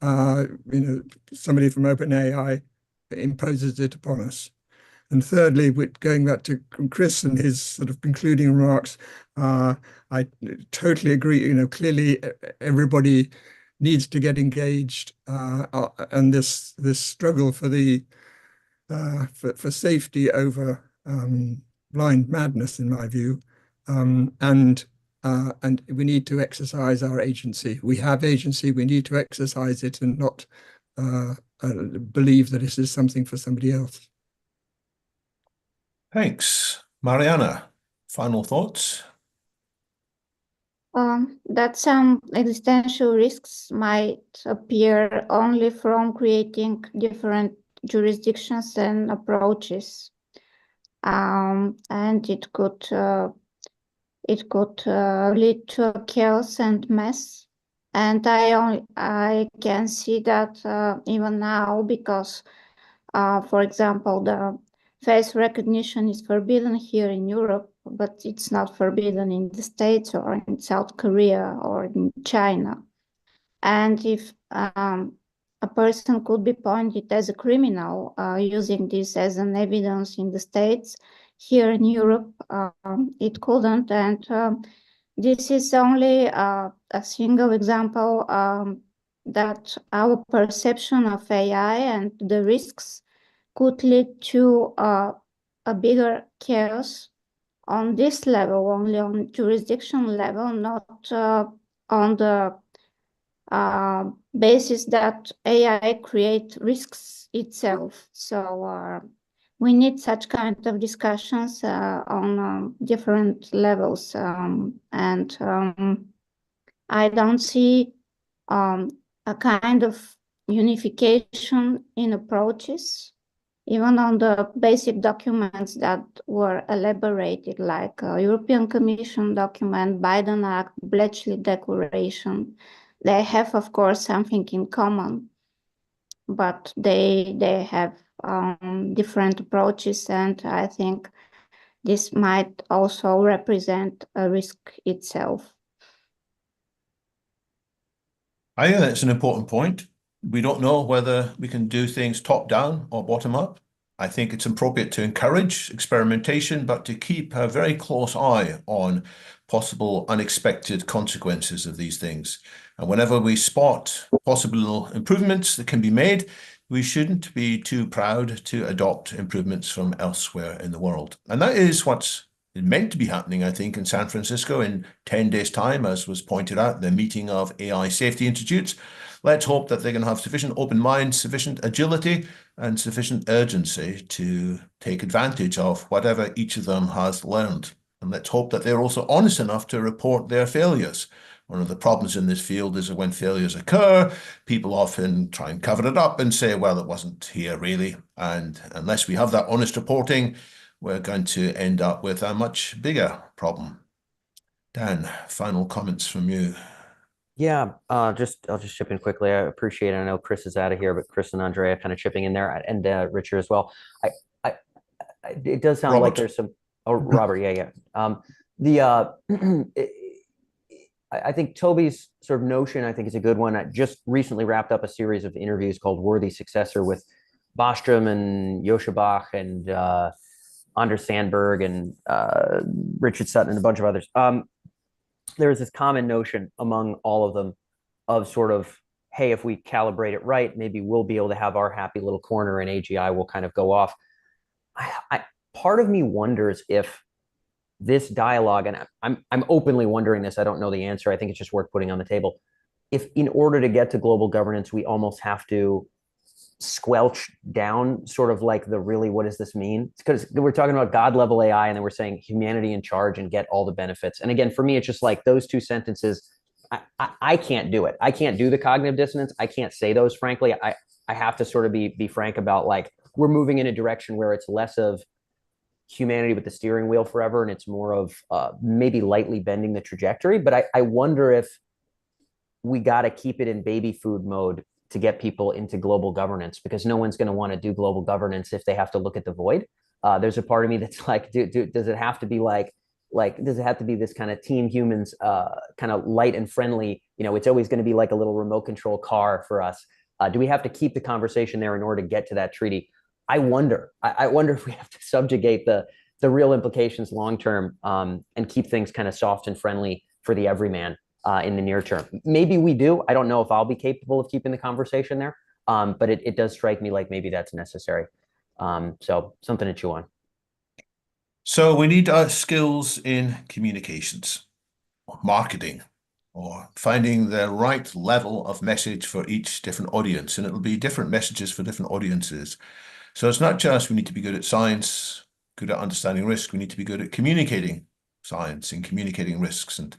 [SPEAKER 4] somebody from OpenAI imposes it upon us. And thirdly, going back to Chris and his sort of concluding remarks, I totally agree. Clearly everybody needs to get engaged, and this struggle for safety over blind madness, in my view, and we need to exercise our agency. We have agency. We need to exercise it and not believe that this is something for somebody else.
[SPEAKER 1] Thanks. Mariana, final thoughts?
[SPEAKER 5] That some existential risks might appear only from creating different jurisdictions and approaches, and it could lead to chaos and mess. And I can see that even now, because, for example, the face recognition is forbidden here in Europe, but it's not forbidden in the States or in South Korea or in China. And if a person could be pointed as a criminal using this as an evidence in the States, here in Europe, it couldn't. And this is only a single example that our perception of AI and the risks could lead to a bigger chaos on this level, only on jurisdiction level, not on the basis that AI create risks itself. So we need such kind of discussions on different levels, and I don't see a kind of unification in approaches, even on the basic documents that were elaborated, like European Commission document, Biden Act, Bletchley Declaration. They have, of course, something in common, but they have different approaches, and I think this might also represent a risk itself.
[SPEAKER 1] I think that's an important point. We don't know whether we can do things top down or bottom up. I think it's appropriate to encourage experimentation, but to keep a very close eye on possible unexpected consequences of these things. And whenever we spot possible improvements that can be made, we shouldn't be too proud to adopt improvements from elsewhere in the world. And that is what's meant to be happening, I think, in San Francisco in 10 days' time, as was pointed out, the meeting of AI Safety Institutes. Let's hope that they can have sufficient open minds, sufficient agility, and sufficient urgency to take advantage of whatever each of them has learned. And let's hope that they're also honest enough to report their failures. One of the problems in this field is that when failures occur, people often try and cover it up and say, well, it wasn't here really. And unless we have that honest reporting, we're going to end up with a much bigger problem. Dan, final comments from you.
[SPEAKER 6] Yeah, I'll just chip in quickly. I appreciate it. I know Chris is out of here, but Chris and Andrea kind of chipping in there, and Richard as well. It does sound like there's some. Oh, Robert, yeah. I think Toby's sort of notion, I think, is a good one. I just recently wrapped up a series of interviews called Worthy Successor with Bostrom and Joscha Bach and Anders Sandberg and Richard Sutton and a bunch of others. There's this common notion among all of them of sort of, hey, if we calibrate it right, maybe we'll be able to have our happy little corner and AGI will kind of go off. Part of me wonders if this dialogue, and I'm openly wondering this, I don't know the answer, I think it's just worth putting on the table. If in order to get to global governance, we almost have to squelch down sort of like the really, what does this mean? Because we're talking about God level AI and then we're saying humanity in charge and get all the benefits. And again, for me, it's just like those two sentences, I can't do it. I can't do the cognitive dissonance. I can't say those, frankly. I have to sort of be frank about, like, we're moving in a direction where it's less of humanity with the steering wheel forever and it's more of maybe lightly bending the trajectory. But I wonder if we got to keep it in baby food mode to get people into global governance, because no one's going to want to do global governance if they have to look at the void. There's a part of me that's like, does it have to be like, does it have to be this kind of team humans, kind of light and friendly? You know, it's always going to be like a little remote control car for us. Do we have to keep the conversation there in order to get to that treaty? I wonder if we have to subjugate the real implications long term, and keep things kind of soft and friendly for the everyman in the near term. Maybe we do. I don't know if I'll be capable of keeping the conversation there, but it does strike me like maybe that's necessary. So something to chew on.
[SPEAKER 1] So we need our skills in communications, or marketing, or finding the right level of message for each different audience. And it'll be different messages for different audiences. So it's not just we need to be good at science, good at understanding risk. We need to be good at communicating science and communicating risks. And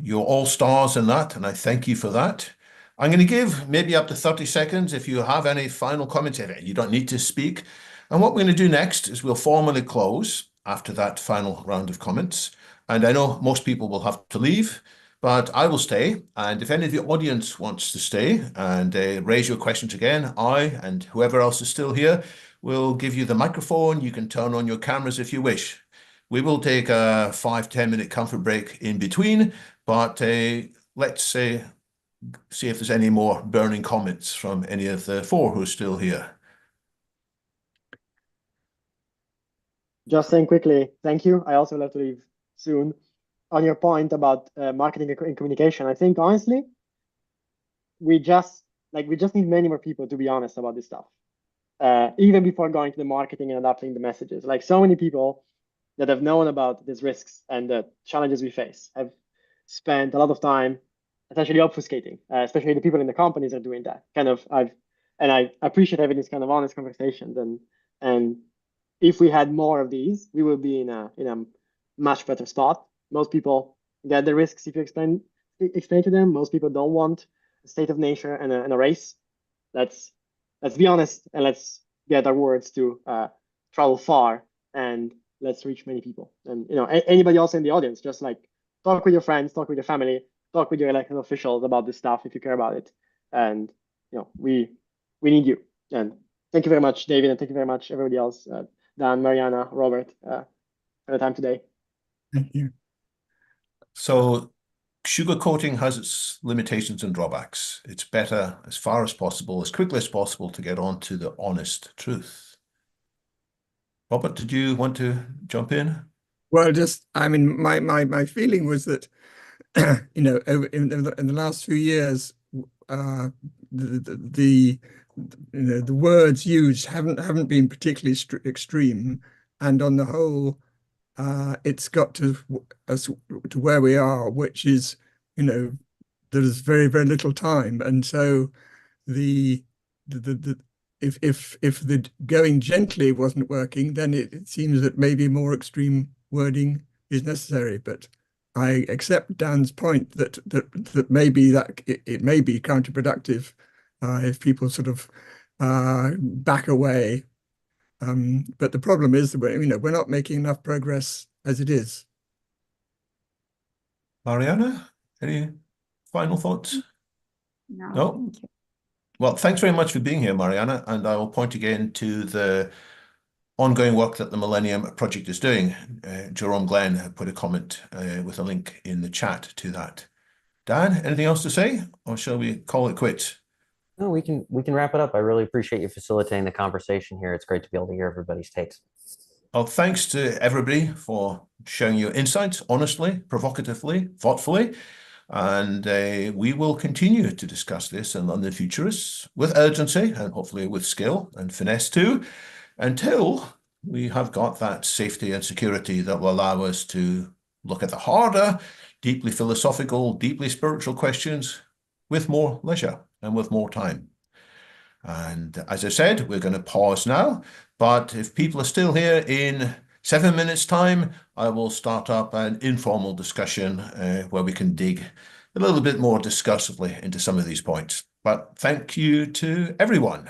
[SPEAKER 1] you're all stars in that, and I thank you for that. I'm going to give maybe up to 30 seconds if you have any final comments. You don't need to speak. And what we're going to do next is we'll formally close after that final round of comments. And I know most people will have to leave, but I will stay. And if any of the audience wants to stay and raise your questions again, I and whoever else is still here will give you the microphone. You can turn on your cameras if you wish. We will take a 5-10 minute comfort break in between, but let's see if there's any more burning comments from any of the four who are still here.
[SPEAKER 3] Just saying quickly, thank you. I also have to leave soon. On your point about marketing and communication, I think honestly, we just need many more people to be honest about this stuff. Even before going to the marketing and adapting the messages, like so many people that have known about these risks and the challenges we face have spent a lot of time essentially obfuscating, especially the people in the companies are doing that. I appreciate having these kind of honest conversations. And if we had more of these, we would be in a much better spot. Most people get the risks if you explain to them. Most people don't want a state of nature and a race. Let's be honest and let's get our words to travel far and let's reach many people. And anybody else in the audience, just like talk with your friends, talk with your family, talk with your elected officials about this stuff if you care about it. And we need you. And thank you very much, David, and thank you very much, everybody else, Dan, Mariana, Robert, for the time today.
[SPEAKER 4] Thank you.
[SPEAKER 1] So sugarcoating has its limitations and drawbacks. It's better as far as possible, as quickly as possible, to get on to the honest truth. Robert, did you want to jump in?
[SPEAKER 4] Well, my feeling was that, in the last few years, the words used haven't been particularly extreme, and on the whole, it's got to where we are, which is, there's very, very little time, and so if the going gently wasn't working, then it seems that maybe more extreme wording is necessary. But I accept Dan's point that maybe it may be counterproductive if people sort of back away. But the problem is that we're not making enough progress as it is.
[SPEAKER 1] Mariana, any final thoughts?
[SPEAKER 5] No, thank you.
[SPEAKER 1] Well, thanks very much for being here, Mariana. And I will point again to the ongoing work that the Millennium Project is doing. Jerome Glenn put a comment with a link in the chat to that. Dan, anything else to say, or shall we call it quits?
[SPEAKER 6] No, we can wrap it up. I really appreciate you facilitating the conversation here. It's great to be able to hear everybody's takes.
[SPEAKER 1] Well, thanks to everybody for sharing your insights honestly, provocatively, thoughtfully. And we will continue to discuss this in London Futurists with urgency and hopefully with skill and finesse too, until we have got that safety and security that will allow us to look at the harder, deeply philosophical, deeply spiritual questions with more leisure and with more time. And as I said, we're going to pause now, but if people are still here in 7 minutes' time, I will start up an informal discussion where we can dig a little bit more discursively into some of these points. But thank you to everyone.